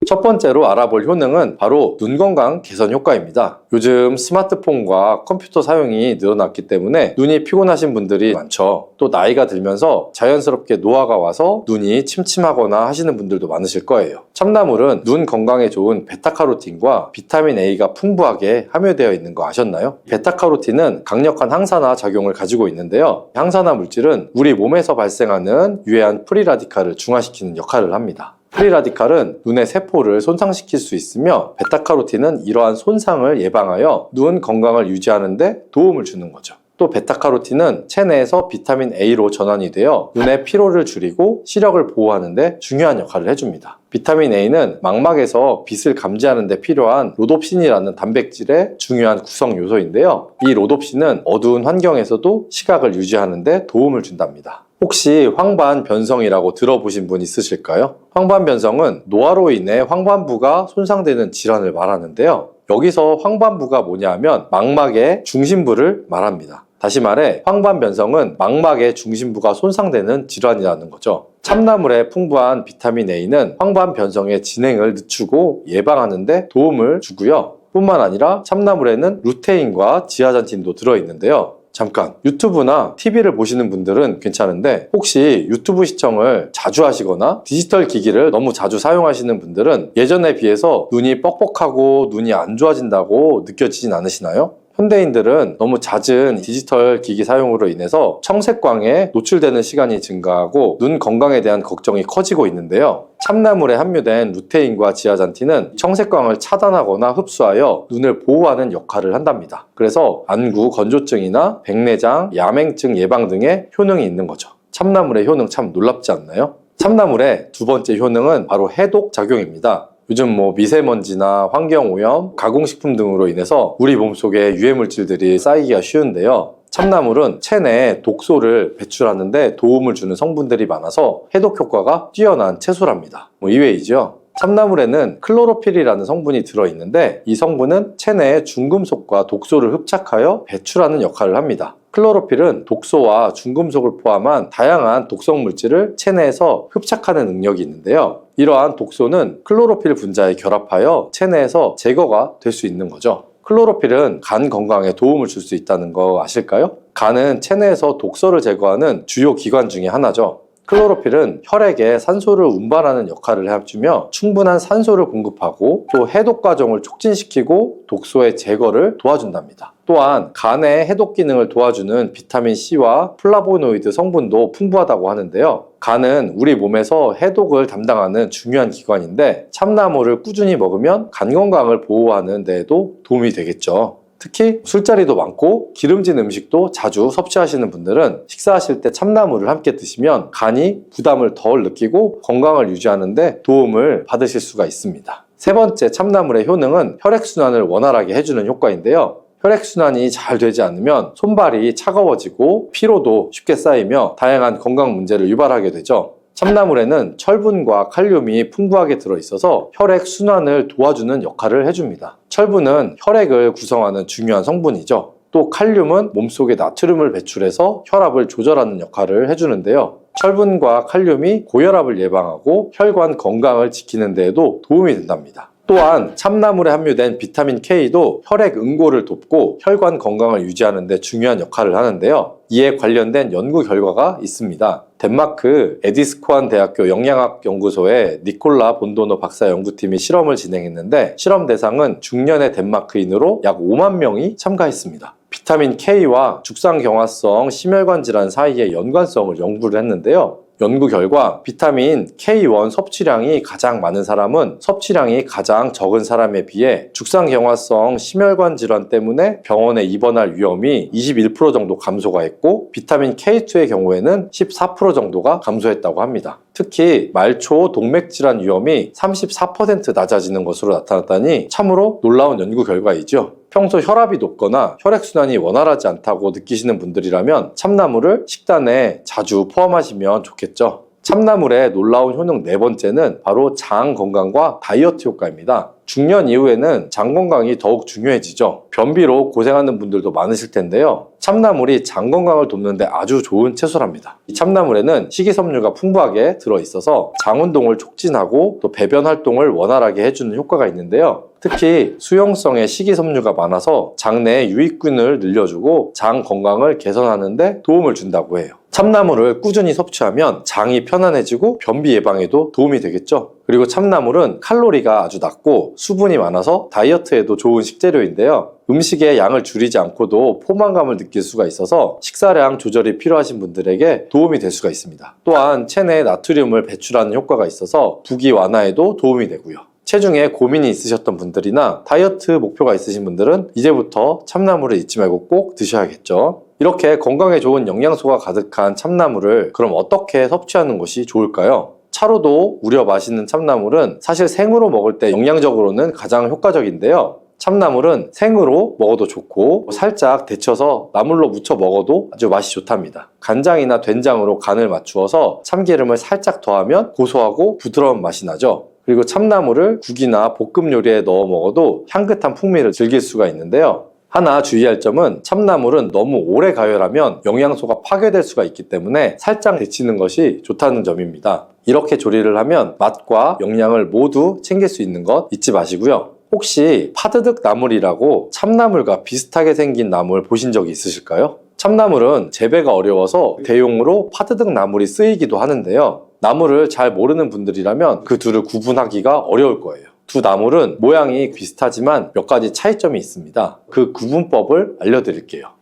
첫 번째로 알아볼 효능은 바로 눈 건강 개선 효과입니다. 요즘 스마트폰과 컴퓨터 사용이 늘어났기 때문에 눈이 피곤하신 분들이 많죠. 또 나이가 들면서 자연스럽게 노화가 와서 눈이 침침하거나 하시는 분들도 많으실 거예요. 참나물은 눈 건강에 좋은 베타카로틴과 비타민 A가 풍부하게 함유되어 있는 거 아셨나요? 베타카로틴은 강력한 항산화 작용을 가지고 있는데요. 항산화 물질은 우리 몸에서 발생하는 유해한 프리라디칼을 중화시키는 역할을 합니다. 프리라디칼은 눈의 세포를 손상시킬 수 있으며 베타카로틴은 이러한 손상을 예방하여 눈 건강을 유지하는 데 도움을 주는 거죠. 또 베타카로틴은 체내에서 비타민 A로 전환이 되어 눈의 피로를 줄이고 시력을 보호하는 데 중요한 역할을 해줍니다. 비타민 A는 망막에서 빛을 감지하는 데 필요한 로놉신이라는 단백질의 중요한 구성 요소인데요. 이 로놉신은 어두운 환경에서도 시각을 유지하는 데 도움을 준답니다. 혹시 황반변성이라고 들어보신 분 있으실까요? 황반변성은 노화로 인해 황반부가 손상되는 질환을 말하는데요. 여기서 황반부가 뭐냐면 망막의 중심부를 말합니다. 다시 말해 황반변성은 망막의 중심부가 손상되는 질환이라는 거죠. 참나물에 풍부한 비타민 A는 황반변성의 진행을 늦추고 예방하는 데 도움을 주고요. 뿐만 아니라 참나물에는 루테인과 지아잔틴도 들어있는데요. 잠깐, 유튜브나 TV를 보시는 분들은 괜찮은데 혹시 유튜브 시청을 자주 하시거나 디지털 기기를 너무 자주 사용하시는 분들은 예전에 비해서 눈이 뻑뻑하고 눈이 안 좋아진다고 느껴지진 않으시나요? 현대인들은 너무 잦은 디지털 기기 사용으로 인해서 청색광에 노출되는 시간이 증가하고 눈 건강에 대한 걱정이 커지고 있는데요. 참나물에 함유된 루테인과 지아잔틴은 청색광을 차단하거나 흡수하여 눈을 보호하는 역할을 한답니다. 그래서 안구 건조증이나 백내장, 야맹증 예방 등의 효능이 있는 거죠. 참나물의 효능 참 놀랍지 않나요? 참나물의 두 번째 효능은 바로 해독 작용입니다. 요즘 미세먼지나 환경오염, 가공식품 등으로 인해서 우리 몸속에 유해물질들이 쌓이기가 쉬운데요. 참나물은 체내에 독소를 배출하는 데 도움을 주는 성분들이 많아서 해독 효과가 뛰어난 채소랍니다. 이외이죠. 참나물에는 클로로필이라는 성분이 들어있는데 이 성분은 체내의 중금속과 독소를 흡착하여 배출하는 역할을 합니다. 클로로필은 독소와 중금속을 포함한 다양한 독성 물질을 체내에서 흡착하는 능력이 있는데요. 이러한 독소는 클로로필 분자에 결합하여 체내에서 제거가 될 수 있는 거죠. 클로로필은 간 건강에 도움을 줄 수 있다는 거 아실까요? 간은 체내에서 독소를 제거하는 주요 기관 중에 하나죠. 클로로필은 혈액에 산소를 운반하는 역할을 해주며 충분한 산소를 공급하고 또 해독 과정을 촉진시키고 독소의 제거를 도와준답니다. 또한 간의 해독 기능을 도와주는 비타민 C와 플라보노이드 성분도 풍부하다고 하는데요. 간은 우리 몸에서 해독을 담당하는 중요한 기관인데 참나물을 꾸준히 먹으면 간 건강을 보호하는 데에도 도움이 되겠죠. 특히 술자리도 많고 기름진 음식도 자주 섭취하시는 분들은 식사하실 때 참나물을 함께 드시면 간이 부담을 덜 느끼고 건강을 유지하는 데 도움을 받으실 수가 있습니다. 세 번째 참나물의 효능은 혈액순환을 원활하게 해주는 효과인데요. 혈액순환이 잘 되지 않으면 손발이 차가워지고 피로도 쉽게 쌓이며 다양한 건강 문제를 유발하게 되죠. 참나물에는 철분과 칼륨이 풍부하게 들어있어서 혈액 순환을 도와주는 역할을 해줍니다. 철분은 혈액을 구성하는 중요한 성분이죠. 또 칼륨은 몸속에 나트륨을 배출해서 혈압을 조절하는 역할을 해주는데요. 철분과 칼륨이 고혈압을 예방하고 혈관 건강을 지키는 데에도 도움이 된답니다. 또한 참나물에 함유된 비타민 K도 혈액 응고를 돕고 혈관 건강을 유지하는 데 중요한 역할을 하는데요. 이에 관련된 연구 결과가 있습니다. 덴마크 에디스코안 대학교 영양학 연구소의 니콜라 본도노 박사 연구팀이 실험을 진행했는데 실험 대상은 중년의 덴마크인으로 약 5만 명이 참가했습니다. 비타민 K와 죽상경화성 심혈관 질환 사이의 연관성을 연구를 했는데요. 연구 결과 비타민 K1 섭취량이 가장 많은 사람은 섭취량이 가장 적은 사람에 비해 죽상경화성 심혈관 질환 때문에 병원에 입원할 위험이 21% 정도 감소가 했고 비타민 K2의 경우에는 14% 정도가 감소했다고 합니다. 특히 말초 동맥질환 위험이 34% 낮아지는 것으로 나타났다니 참으로 놀라운 연구 결과이죠. 평소 혈압이 높거나 혈액순환이 원활하지 않다고 느끼시는 분들이라면 참나물을 식단에 자주 포함하시면 좋겠죠. 참나물의 놀라운 효능 네 번째는 바로 장 건강과 다이어트 효과입니다. 중년 이후에는 장 건강이 더욱 중요해지죠. 변비로 고생하는 분들도 많으실 텐데요. 참나물이 장 건강을 돕는 데 아주 좋은 채소랍니다. 이 참나물에는 식이섬유가 풍부하게 들어있어서 장 운동을 촉진하고 또 배변 활동을 원활하게 해주는 효과가 있는데요. 특히 수용성의 식이섬유가 많아서 장내의 유익균을 늘려주고 장 건강을 개선하는 데 도움을 준다고 해요. 참나물을 꾸준히 섭취하면 장이 편안해지고 변비 예방에도 도움이 되겠죠. 그리고 참나물은 칼로리가 아주 낮고 수분이 많아서 다이어트에도 좋은 식재료인데요. 음식의 양을 줄이지 않고도 포만감을 느낄 수가 있어서 식사량 조절이 필요하신 분들에게 도움이 될 수가 있습니다. 또한 체내에 나트륨을 배출하는 효과가 있어서 부기 완화에도 도움이 되고요. 체중에 고민이 있으셨던 분들이나 다이어트 목표가 있으신 분들은 이제부터 참나물을 잊지 말고 꼭 드셔야겠죠. 이렇게 건강에 좋은 영양소가 가득한 참나물을 그럼 어떻게 섭취하는 것이 좋을까요? 차로도 우려 맛있는 참나물은 사실 생으로 먹을 때 영양적으로는 가장 효과적인데요. 참나물은 생으로 먹어도 좋고 살짝 데쳐서 나물로 무쳐 먹어도 아주 맛이 좋답니다. 간장이나 된장으로 간을 맞추어서 참기름을 살짝 더하면 고소하고 부드러운 맛이 나죠. 그리고 참나물을 국이나 볶음 요리에 넣어 먹어도 향긋한 풍미를 즐길 수가 있는데요. 하나 주의할 점은 참나물은 너무 오래 가열하면 영양소가 파괴될 수가 있기 때문에 살짝 데치는 것이 좋다는 점입니다. 이렇게 조리를 하면 맛과 영양을 모두 챙길 수 있는 것 잊지 마시고요. 혹시 파드득 나물이라고 참나물과 비슷하게 생긴 나물 보신 적이 있으실까요? 참나물은 재배가 어려워서 대용으로 파드득 나물이 쓰이기도 하는데요. 나물을 잘 모르는 분들이라면 그 둘을 구분하기가 어려울 거예요. 두 나물은 모양이 비슷하지만 몇 가지 차이점이 있습니다. 그 구분법을 알려드릴게요.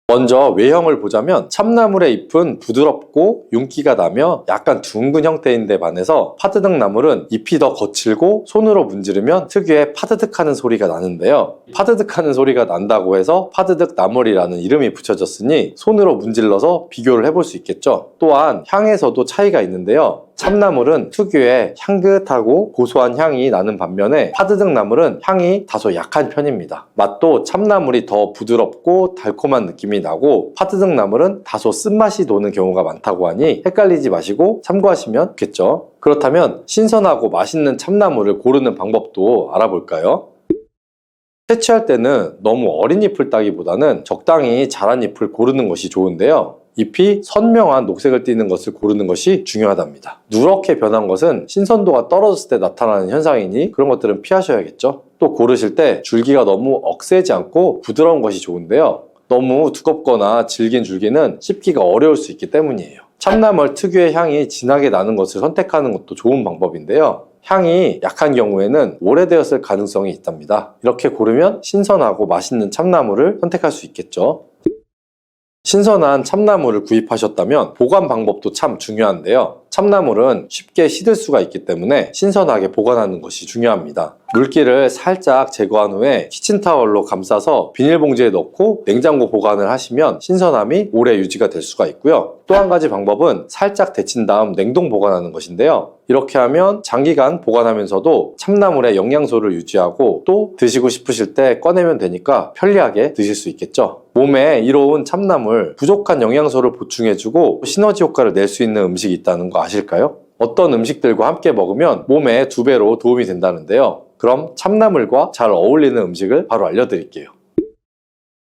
먼저 외형을 보자면 참나물의 잎은 부드럽고 윤기가 나며 약간 둥근 형태인데 반해서 파드득 나물은 잎이 더 거칠고 손으로 문지르면 특유의 파드득하는 소리가 나는데요. 파드득하는 소리가 난다고 해서 파드득 나물이라는 이름이 붙여졌으니 손으로 문질러서 비교를 해볼 수 있겠죠. 또한 향에서도 차이가 있는데요. 참나물은 특유의 향긋하고 고소한 향이 나는 반면에 파드득 나물은 향이 다소 약한 편입니다. 맛도 참나물이 더 부드럽고 달콤한 느낌이 나고 파드득 나물은 다소 쓴맛이 도는 경우가 많다고 하니 헷갈리지 마시고 참고하시면 좋겠죠. 그렇다면 신선하고 맛있는 참나물을 고르는 방법도 알아볼까요? 채취할 때는 너무 어린 잎을 따기보다는 적당히 자란 잎을 고르는 것이 좋은데요. 잎이 선명한 녹색을 띠는 것을 고르는 것이 중요하답니다. 누렇게 변한 것은 신선도가 떨어졌을 때 나타나는 현상이니 그런 것들은 피하셔야겠죠. 또 고르실 때 줄기가 너무 억세지 않고 부드러운 것이 좋은데요. 너무 두껍거나 질긴 줄기는 씹기가 어려울 수 있기 때문이에요. 참나물 특유의 향이 진하게 나는 것을 선택하는 것도 좋은 방법인데요. 향이 약한 경우에는 오래되었을 가능성이 있답니다. 이렇게 고르면 신선하고 맛있는 참나물을 선택할 수 있겠죠. 신선한 참나물을 구입하셨다면 보관 방법도 참 중요한데요. 참나물은 쉽게 시들 수가 있기 때문에 신선하게 보관하는 것이 중요합니다. 물기를 살짝 제거한 후에 키친타월로 감싸서 비닐봉지에 넣고 냉장고 보관을 하시면 신선함이 오래 유지가 될 수가 있고요. 또 한 가지 방법은 살짝 데친 다음 냉동 보관하는 것인데요. 이렇게 하면 장기간 보관하면서도 참나물의 영양소를 유지하고 또 드시고 싶으실 때 꺼내면 되니까 편리하게 드실 수 있겠죠. 몸에 이로운 참나물, 부족한 영양소를 보충해주고 시너지 효과를 낼 수 있는 음식이 있다는 거 아실까요? 어떤 음식들과 함께 먹으면 몸에 2배로 도움이 된다는데요. 그럼 참나물과 잘 어울리는 음식을 바로 알려드릴게요.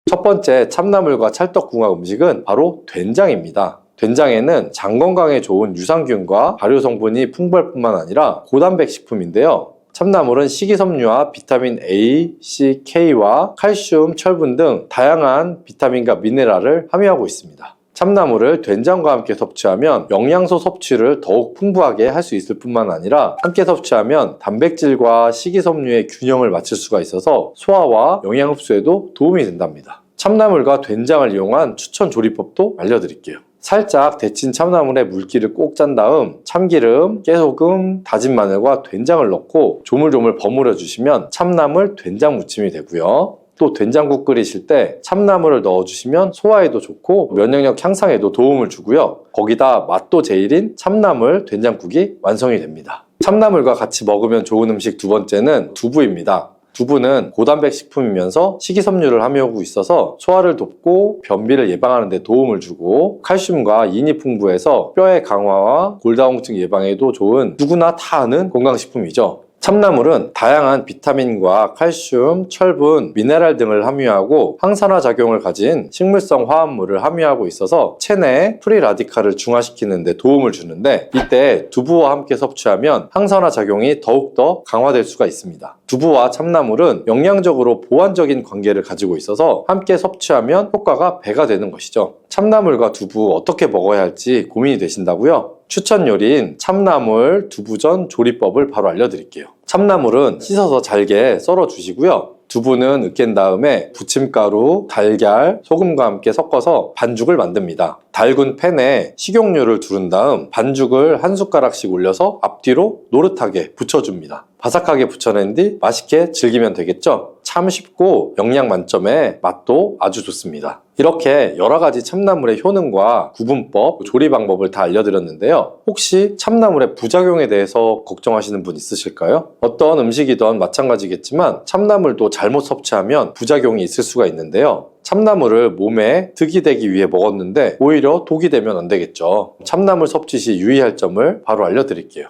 첫 번째 참나물과 찰떡궁합 음식은 바로 된장입니다. 된장에는 장 건강에 좋은 유산균과 발효 성분이 풍부할 뿐만 아니라 고단백 식품인데요. 참나물은 식이섬유와 비타민 A, C, K와 칼슘, 철분 등 다양한 비타민과 미네랄을 함유하고 있습니다. 참나물을 된장과 함께 섭취하면 영양소 섭취를 더욱 풍부하게 할 수 있을 뿐만 아니라 함께 섭취하면 단백질과 식이섬유의 균형을 맞출 수가 있어서 소화와 영양 흡수에도 도움이 된답니다. 참나물과 된장을 이용한 추천 조리법도 알려드릴게요. 살짝 데친 참나물에 물기를 꼭 짠 다음 참기름, 깨소금, 다진 마늘과 된장을 넣고 조물조물 버무려 주시면 참나물 된장 무침이 되고요. 또 된장국 끓이실 때 참나물을 넣어주시면 소화에도 좋고 면역력 향상에도 도움을 주고요. 거기다 맛도 제일인 참나물 된장국이 완성이 됩니다. 참나물과 같이 먹으면 좋은 음식 두 번째는 두부입니다. 두부는 고단백 식품이면서 식이섬유를 함유하고 있어서 소화를 돕고 변비를 예방하는 데 도움을 주고 칼슘과 인이 풍부해서 뼈의 강화와 골다공증 예방에도 좋은 누구나 다 아는 건강식품이죠. 참나물은 다양한 비타민과 칼슘, 철분, 미네랄 등을 함유하고 항산화 작용을 가진 식물성 화합물을 함유하고 있어서 체내에 프리라디칼을 중화시키는 데 도움을 주는데, 이때 두부와 함께 섭취하면 항산화 작용이 더욱더 강화될 수가 있습니다. 두부와 참나물은 영양적으로 보완적인 관계를 가지고 있어서 함께 섭취하면 효과가 배가 되는 것이죠. 참나물과 두부 어떻게 먹어야 할지 고민이 되신다고요? 추천 요리인 참나물 두부전 조리법을 바로 알려드릴게요. 참나물은 씻어서 잘게 썰어 주시고요. 두부는 으깬 다음에 부침가루, 달걀, 소금과 함께 섞어서 반죽을 만듭니다. 달군 팬에 식용유를 두른 다음 반죽을 한 숟가락씩 올려서 앞뒤로 노릇하게 붙여줍니다. 바삭하게 붙여낸 뒤 맛있게 즐기면 되겠죠? 참 쉽고 영양 만점에 맛도 아주 좋습니다. 이렇게 여러 가지 참나물의 효능과 구분법, 조리 방법을 다 알려드렸는데요. 혹시 참나물의 부작용에 대해서 걱정하시는 분 있으실까요? 어떤 음식이든 마찬가지겠지만 참나물도 잘못 섭취하면 부작용이 있을 수가 있는데요. 참나물을 몸에 득이 되기 위해 먹었는데 오히려 독이 되면 안 되겠죠. 참나물 섭취 시 유의할 점을 바로 알려드릴게요.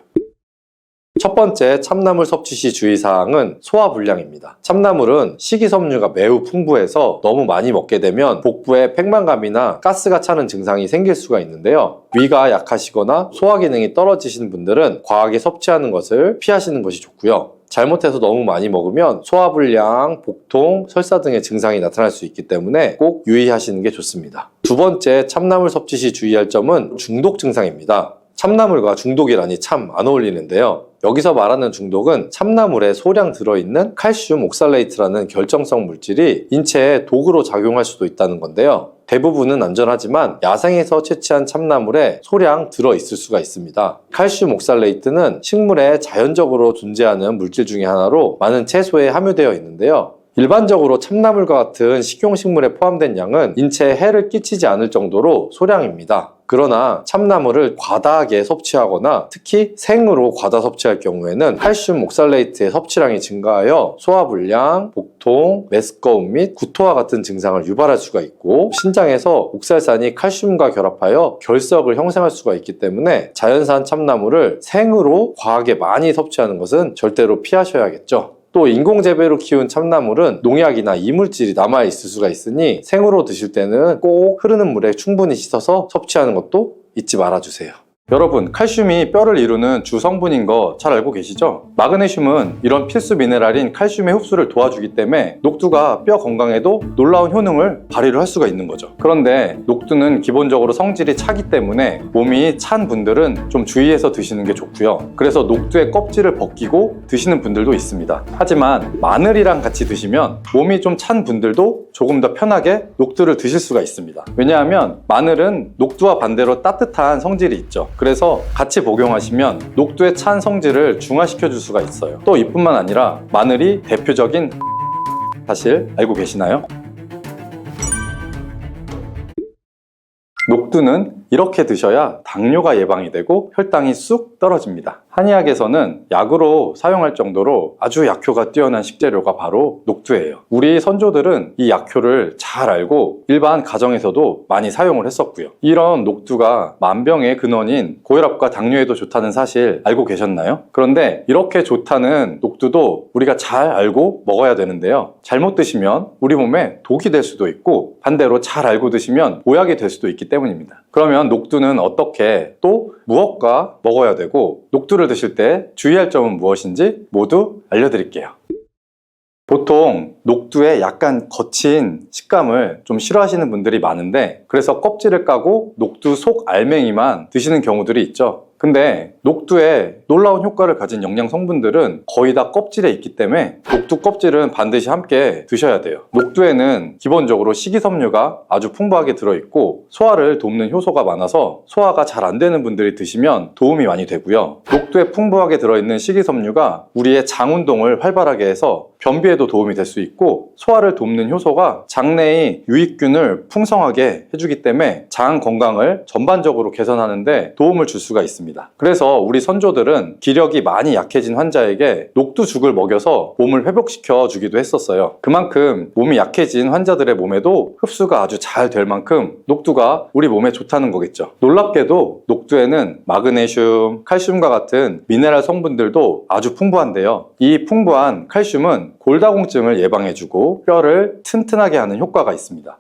첫 번째 참나물 섭취 시 주의사항은 소화불량입니다. 참나물은 식이섬유가 매우 풍부해서 너무 많이 먹게 되면 복부에 팽만감이나 가스가 차는 증상이 생길 수가 있는데요. 위가 약하시거나 소화기능이 떨어지신 분들은 과하게 섭취하는 것을 피하시는 것이 좋고요. 잘못해서 너무 많이 먹으면 소화불량, 복통, 설사 등의 증상이 나타날 수 있기 때문에 꼭 유의하시는 게 좋습니다. 두 번째 참나물 섭취 시 주의할 점은 중독 증상입니다. 참나물과 중독이라니 참 안 어울리는데요. 여기서 말하는 중독은 참나물에 소량 들어있는 칼슘 옥살레이트라는 결정성 물질이 인체에 독으로 작용할 수도 있다는 건데요. 대부분은 안전하지만 야생에서 채취한 참나물에 소량 들어있을 수가 있습니다. 칼슘 옥살레이트는 식물에 자연적으로 존재하는 물질 중에 하나로 많은 채소에 함유되어 있는데요. 일반적으로 참나물과 같은 식용식물에 포함된 양은 인체에 해를 끼치지 않을 정도로 소량입니다. 그러나 참나물을 과다하게 섭취하거나 특히 생으로 과다 섭취할 경우에는 칼슘 옥살레이트의 섭취량이 증가하여 소화불량, 복통, 메스꺼움 및 구토와 같은 증상을 유발할 수가 있고, 신장에서 옥살산이 칼슘과 결합하여 결석을 형성할 수가 있기 때문에 자연산 참나물을 생으로 과하게 많이 섭취하는 것은 절대로 피하셔야겠죠. 또 인공재배로 키운 참나물은 농약이나 이물질이 남아있을 수가 있으니 생으로 드실 때는 꼭 흐르는 물에 충분히 씻어서 섭취하는 것도 잊지 말아주세요. 여러분, 칼슘이 뼈를 이루는 주 성분인 거 잘 알고 계시죠? 마그네슘은 이런 필수 미네랄인 칼슘의 흡수를 도와주기 때문에 녹두가 뼈 건강에도 놀라운 효능을 발휘를 할 수가 있는 거죠. 그런데 녹두는 기본적으로 성질이 차기 때문에 몸이 찬 분들은 좀 주의해서 드시는 게 좋고요. 그래서 녹두의 껍질을 벗기고 드시는 분들도 있습니다. 하지만 마늘이랑 같이 드시면 몸이 좀 찬 분들도 조금 더 편하게 녹두를 드실 수가 있습니다. 왜냐하면 마늘은 녹두와 반대로 따뜻한 성질이 있죠. 그래서 같이 복용하시면 녹두의 찬 성질을 중화시켜 줄 수가 있어요. 또 이뿐만 아니라 마늘이 대표적인 사실 알고 계시나요? 녹두는 이렇게 드셔야 당뇨가 예방이 되고 혈당이 쑥 떨어집니다. 한의학에서는 약으로 사용할 정도로 아주 약효가 뛰어난 식재료가 바로 녹두예요. 우리 선조들은 이 약효를 잘 알고 일반 가정에서도 많이 사용을 했었고요. 이런 녹두가 만병의 근원인 고혈압과 당뇨에도 좋다는 사실 알고 계셨나요? 그런데 이렇게 좋다는 녹두도 우리가 잘 알고 먹어야 되는데요. 잘못 드시면 우리 몸에 독이 될 수도 있고, 반대로 잘 알고 드시면 보약이 될 수도 있기 때문입니다. 그러면 녹두는 어떻게 또 무엇과 먹어야 되고, 녹두를 드실 때 주의할 점은 무엇인지 모두 알려드릴게요. 보통 녹두의 약간 거친 식감을 좀 싫어하시는 분들이 많은데, 그래서 껍질을 까고 녹두 속 알맹이만 드시는 경우들이 있죠. 근데 녹두에 놀라운 효과를 가진 영양 성분들은 거의 다 껍질에 있기 때문에 녹두 껍질은 반드시 함께 드셔야 돼요. 녹두에는 기본적으로 식이섬유가 아주 풍부하게 들어있고 소화를 돕는 효소가 많아서 소화가 잘 안 되는 분들이 드시면 도움이 많이 되고요. 녹두에 풍부하게 들어있는 식이섬유가 우리의 장 운동을 활발하게 해서 변비에도 도움이 될 수 있고, 소화를 돕는 효소가 장내의 유익균을 풍성하게 해주기 때문에 장 건강을 전반적으로 개선하는 데 도움을 줄 수가 있습니다. 그래서 우리 선조들은 녹두는 기력이 많이 약해진 환자에게 녹두죽을 먹여서 몸을 회복시켜 주기도 했었어요. 그만큼 몸이 약해진 환자들의 몸에도 흡수가 아주 잘 될 만큼 녹두가 우리 몸에 좋다는 거겠죠. 놀랍게도 녹두에는 마그네슘, 칼슘과 같은 미네랄 성분들도 아주 풍부한데요. 이 풍부한 칼슘은 골다공증을 예방해주고 뼈를 튼튼하게 하는 효과가 있습니다.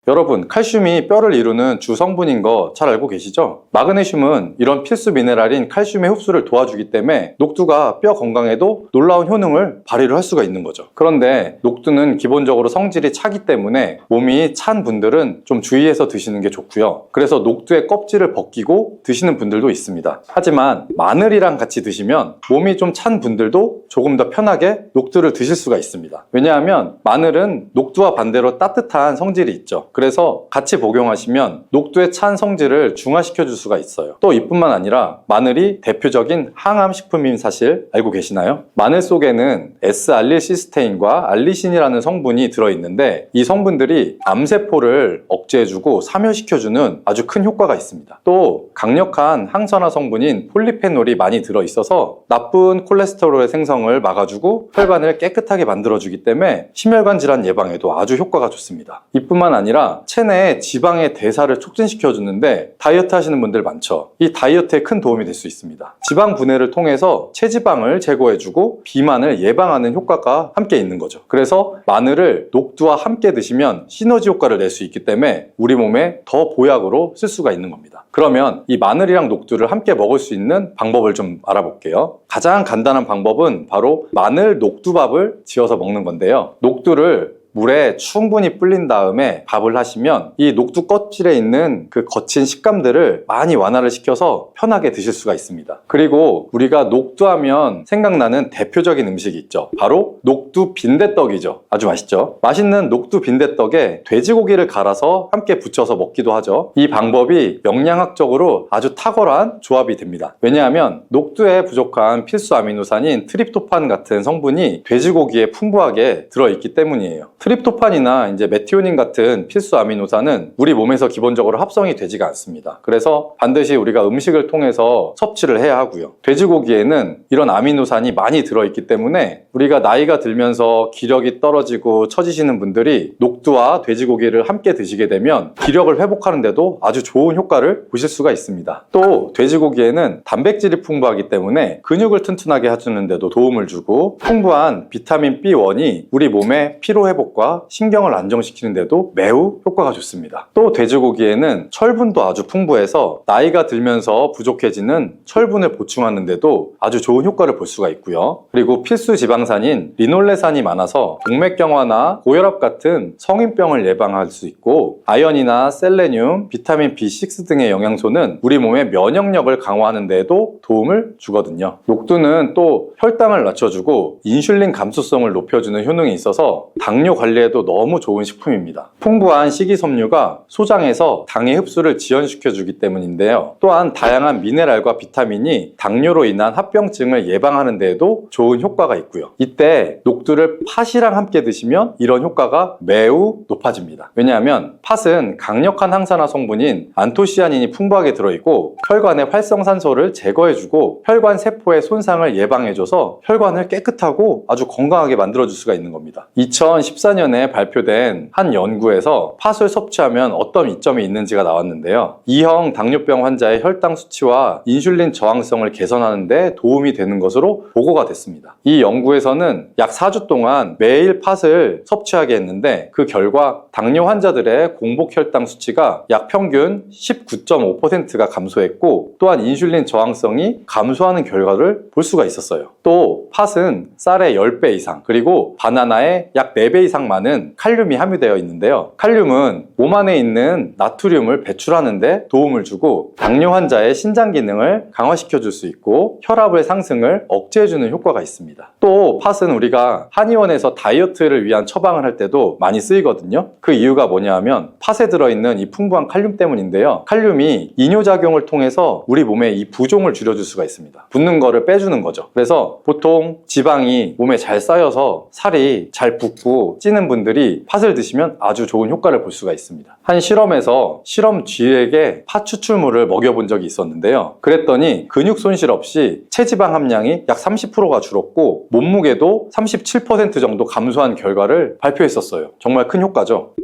여러분, 칼슘이 뼈를 이루는 주 성분인 거 잘 알고 계시죠? 마그네슘은 이런 필수 미네랄인 칼슘의 흡수를 도와주기 때문에 녹두가 뼈 건강에도 놀라운 효능을 발휘를 할 수가 있는 거죠. 그런데 녹두는 기본적으로 성질이 차기 때문에 몸이 찬 분들은 좀 주의해서 드시는 게 좋고요. 그래서 녹두의 껍질을 벗기고 드시는 분들도 있습니다. 하지만 마늘이랑 같이 드시면 몸이 좀 찬 분들도 조금 더 편하게 녹두를 드실 수가 있습니다. 왜냐하면 마늘은 녹두와 반대로 따뜻한 성질이 있죠. 그래서 같이 복용하시면 녹두의 찬 성질을 중화시켜 줄 수가 있어요. 또 이뿐만 아니라 마늘이 대표적인 항암 식품인 사실 알고 계시나요? 마늘 속에는 S알릴시스테인과 알리신이라는 성분이 들어있는데 이 성분들이 암세포를 억제해주고 사멸시켜주는 아주 큰 효과가 있습니다. 또 강력한 항산화 성분인 폴리페놀이 많이 들어있어서 나쁜 콜레스테롤의 생성을 막아주고 혈관을 깨끗하게 만들어주기 때문에 심혈관 질환 예방에도 아주 효과가 좋습니다. 이뿐만 아니라 체내에 지방의 대사를 촉진시켜 주는데 다이어트 하시는 분들 많죠. 이 다이어트에 큰 도움이 될 수 있습니다. 지방 분해를 통해서 체지방을 제거해 주고 비만을 예방하는 효과가 함께 있는 거죠. 그래서 마늘을 녹두와 함께 드시면 시너지 효과를 낼 수 있기 때문에 우리 몸에 더 보약으로 쓸 수가 있는 겁니다. 그러면 이 마늘이랑 녹두를 함께 먹을 수 있는 방법을 좀 알아볼게요. 가장 간단한 방법은 바로 마늘 녹두밥을 지어서 먹는 건데요. 녹두를 물에 충분히 불린 다음에 밥을 하시면 이 녹두 껍질에 있는 그 거친 식감들을 많이 완화를 시켜서 편하게 드실 수가 있습니다. 그리고 우리가 녹두하면 생각나는 대표적인 음식이 있죠. 바로 녹두 빈대떡이죠. 아주 맛있죠. 맛있는 녹두 빈대떡에 돼지고기를 갈아서 함께 부쳐서 먹기도 하죠. 이 방법이 영양학적으로 아주 탁월한 조합이 됩니다. 왜냐하면 녹두에 부족한 필수 아미노산인 트립토판 같은 성분이 돼지고기에 풍부하게 들어있기 때문이에요. 트립토판이나 이제 메티오닌 같은 필수 아미노산은 우리 몸에서 기본적으로 합성이 되지가 않습니다. 그래서 반드시 우리가 음식을 통해서 섭취를 해야 하고요. 돼지고기에는 이런 아미노산이 많이 들어있기 때문에 우리가 나이가 들면서 기력이 떨어지고 처지시는 분들이 녹두와 돼지고기를 함께 드시게 되면 기력을 회복하는 데도 아주 좋은 효과를 보실 수가 있습니다. 또 돼지고기에는 단백질이 풍부하기 때문에 근육을 튼튼하게 해주는 데도 도움을 주고 풍부한 비타민 B1이 우리 몸의 피로 회복 과 신경을 안정시키는 데도 매우 효과가 좋습니다. 또 돼지고기에는 철분도 아주 풍부해서 나이가 들면서 부족해지는 철분을 보충하는 데도 아주 좋은 효과를 볼 수가 있고요. 그리고 필수 지방산인 리놀레산이 많아서 동맥경화나 고혈압 같은 성인병을 예방할 수 있고 아연이나 셀레늄, 비타민 B6 등의 영양소는 우리 몸의 면역력을 강화하는 데에도 도움을 주거든요. 녹두는 또 혈당을 낮춰주고 인슐린 감수성을 높여주는 효능이 있어서 당뇨 관리에도 너무 좋은 식품입니다. 풍부한 식이섬유가 소장에서 당의 흡수를 지연시켜주기 때문인데요. 또한 다양한 미네랄과 비타민이 당뇨로 인한 합병증을 예방하는 데에도 좋은 효과가 있고요. 이때 녹두를 팥이랑 함께 드시면 이런 효과가 매우 높아집니다. 왜냐하면 팥은 강력한 항산화 성분인 안토시아닌이 풍부하게 들어있고 혈관의 활성산소를 제거해주고 혈관 세포의 손상을 예방해줘서 혈관을 깨끗하고 아주 건강하게 만들어줄 수가 있는 겁니다. 2014년에 발표된 한 연구에서 팥을 섭취하면 어떤 이점이 있는지가 나왔는데요. 2형 당뇨병 환자의 혈당 수치와 인슐린 저항성을 개선하는 데 도움이 되는 것으로 보고가 됐습니다. 이 연구에서는 약 4주 동안 매일 팥을 섭취하게 했는데 그 결과 당뇨 환자들의 공복 혈당 수치가 약 평균 19.5%가 감소했고 또한 인슐린 저항성이 감소하는 결과를 볼 수가 있었어요. 또 팥은 쌀의 10배 이상 그리고 바나나의 약 4배 이상 많은 칼륨이 함유되어 있는데요. 칼륨은 몸 안에 있는 나트륨을 배출하는 데 도움을 주고 당뇨 환자의 신장 기능을 강화시켜 줄 수 있고 혈압의 상승을 억제해 주는 효과가 있습니다. 또 팥은 우리가 한의원에서 다이어트를 위한 처방을 할 때도 많이 쓰이거든요. 그 이유가 뭐냐 하면 팥에 들어있는 이 풍부한 칼륨 때문인데요. 칼륨이 이뇨작용을 통해서 우리 몸에 이 부종을 줄여줄 수가 있습니다. 붓는 거를 빼주는 거죠. 그래서 보통 지방이 몸에 잘 쌓여서 살이 잘 붓고 찌는 분들이 팥을 드시면 아주 좋은 효과를 볼 수가 있습니다. 한 실험에서 실험쥐에게 팥 추출물을 먹여본 적이 있었는데요. 그랬더니 근육 손실 없이 체지방 함량이 약 30%가 줄었고 몸무게도 37% 정도 감소한 결과를 발표했었어요. 정말 큰 효과죠.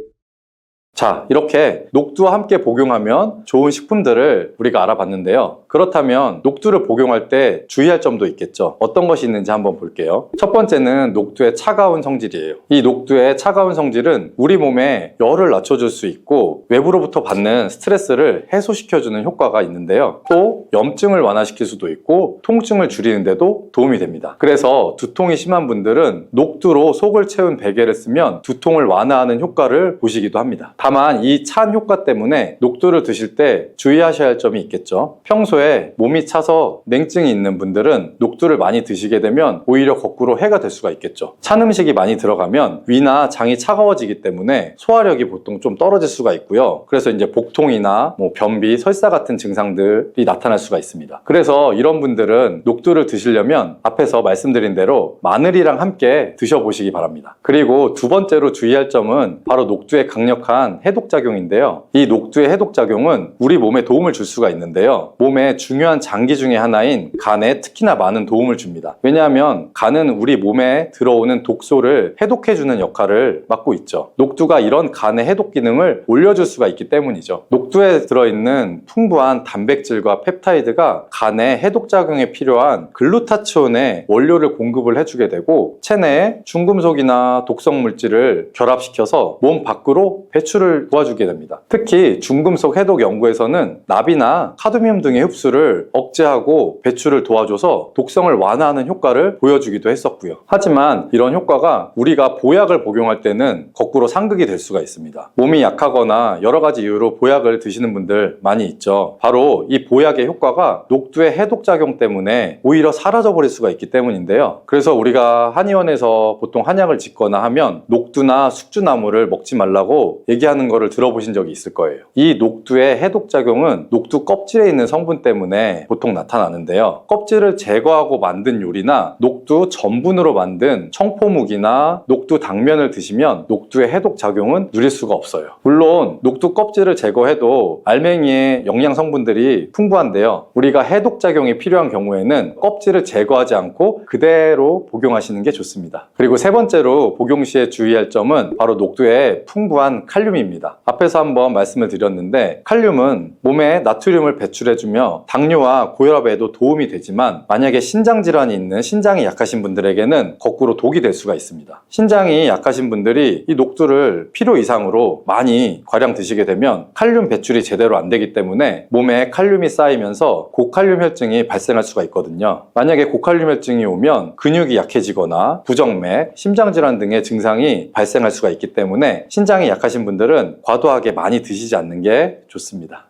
자, 이렇게 녹두와 함께 복용하면 좋은 식품들을 우리가 알아봤는데요. 그렇다면 녹두를 복용할 때 주의할 점도 있겠죠. 어떤 것이 있는지 한번 볼게요. 첫 번째는 녹두의 차가운 성질이에요. 이 녹두의 차가운 성질은 우리 몸에 열을 낮춰줄 수 있고 외부로부터 받는 스트레스를 해소시켜주는 효과가 있는데요. 또 염증을 완화시킬 수도 있고 통증을 줄이는데도 도움이 됩니다. 그래서 두통이 심한 분들은 녹두로 속을 채운 베개를 쓰면 두통을 완화하는 효과를 보시기도 합니다. 다만 이 찬 효과 때문에 녹두를 드실 때 주의하셔야 할 점이 있겠죠. 평소에 몸이 차서 냉증이 있는 분들은 녹두를 많이 드시게 되면 오히려 거꾸로 해가 될 수가 있겠죠. 찬 음식이 많이 들어가면 위나 장이 차가워지기 때문에 소화력이 보통 좀 떨어질 수가 있고요. 그래서 이제 복통이나 변비, 설사 같은 증상들이 나타날 수가 있습니다. 그래서 이런 분들은 녹두를 드시려면 앞에서 말씀드린 대로 마늘이랑 함께 드셔보시기 바랍니다. 그리고 두 번째로 주의할 점은 바로 녹두의 강력한 해독작용인데요. 이 녹두의 해독작용은 우리 몸에 도움을 줄 수가 있는데요. 몸의 중요한 장기 중에 하나인 간에 특히나 많은 도움을 줍니다. 왜냐하면 간은 우리 몸에 들어오는 독소를 해독해주는 역할을 맡고 있죠. 녹두가 이런 간의 해독 기능을 올려줄 수가 있기 때문이죠. 녹두에 들어있는 풍부한 단백질과 펩타이드가 간의 해독작용에 필요한 글루타치온의 원료를 공급을 해주게 되고 체내에 중금속이나 독성 물질을 결합시켜서 몸 밖으로 배출을 도와주게 됩니다. 특히 중금속 해독 연구에서는 납이나 카드뮴 등의 흡수를 억제하고 배출을 도와줘서 독성을 완화하는 효과를 보여주기도 했었고요. 하지만 이런 효과가 우리가 보약을 복용할 때는 거꾸로 상극이 될 수가 있습니다. 몸이 약하거나 여러 가지 이유로 보약을 드시는 분들 많이 있죠. 바로 이 보약의 효과가 녹두의 해독작용 때문에 오히려 사라져버릴 수가 있기 때문인데요. 그래서 우리가 한의원에서 보통 한약을 짓거나 하면 녹두나 숙주나무를 먹지 말라고 얘기하는 거를 들어보신 적이 있을 거예요. 이 녹두의 해독작용은 녹두 껍질에 있는 성분 때문에 보통 나타나는데요. 껍질을 제거하고 만든 요리나 녹두 전분으로 만든 청포묵이나 녹두 당면을 드시면 녹두의 해독작용은 누릴 수가 없어요. 물론 녹두 껍질을 제거해도 알맹이의 영양 성분들이 풍부한데요. 우리가 해독작용이 필요한 경우에는 껍질을 제거하지 않고 그대로 복용하시는 게 좋습니다. 그리고 세 번째로 복용 시에 주의할 점은 바로 녹두의 풍부한 칼륨입니다. 앞에서 한번 말씀을 드렸는데 칼륨은 몸에 나트륨을 배출해주며 당뇨와 고혈압에도 도움이 되지만 만약에 신장질환이 있는 신장이 약하신 분들에게는 거꾸로 독이 될 수가 있습니다. 신장이 약하신 분들이 이 녹두를 필요 이상으로 많이 과량 드시게 되면 칼륨 배출이 제대로 안 되기 때문에 몸에 칼륨이 쌓이면서 고칼륨 혈증이 발생할 수가 있거든요. 만약에 고칼륨 혈증이 오면 근육이 약해지거나 부정맥, 심장질환 등의 증상이 발생할 수가 있기 때문에 신장이 약하신 분들은 과도하게 많이 드시지 않는 게 좋습니다.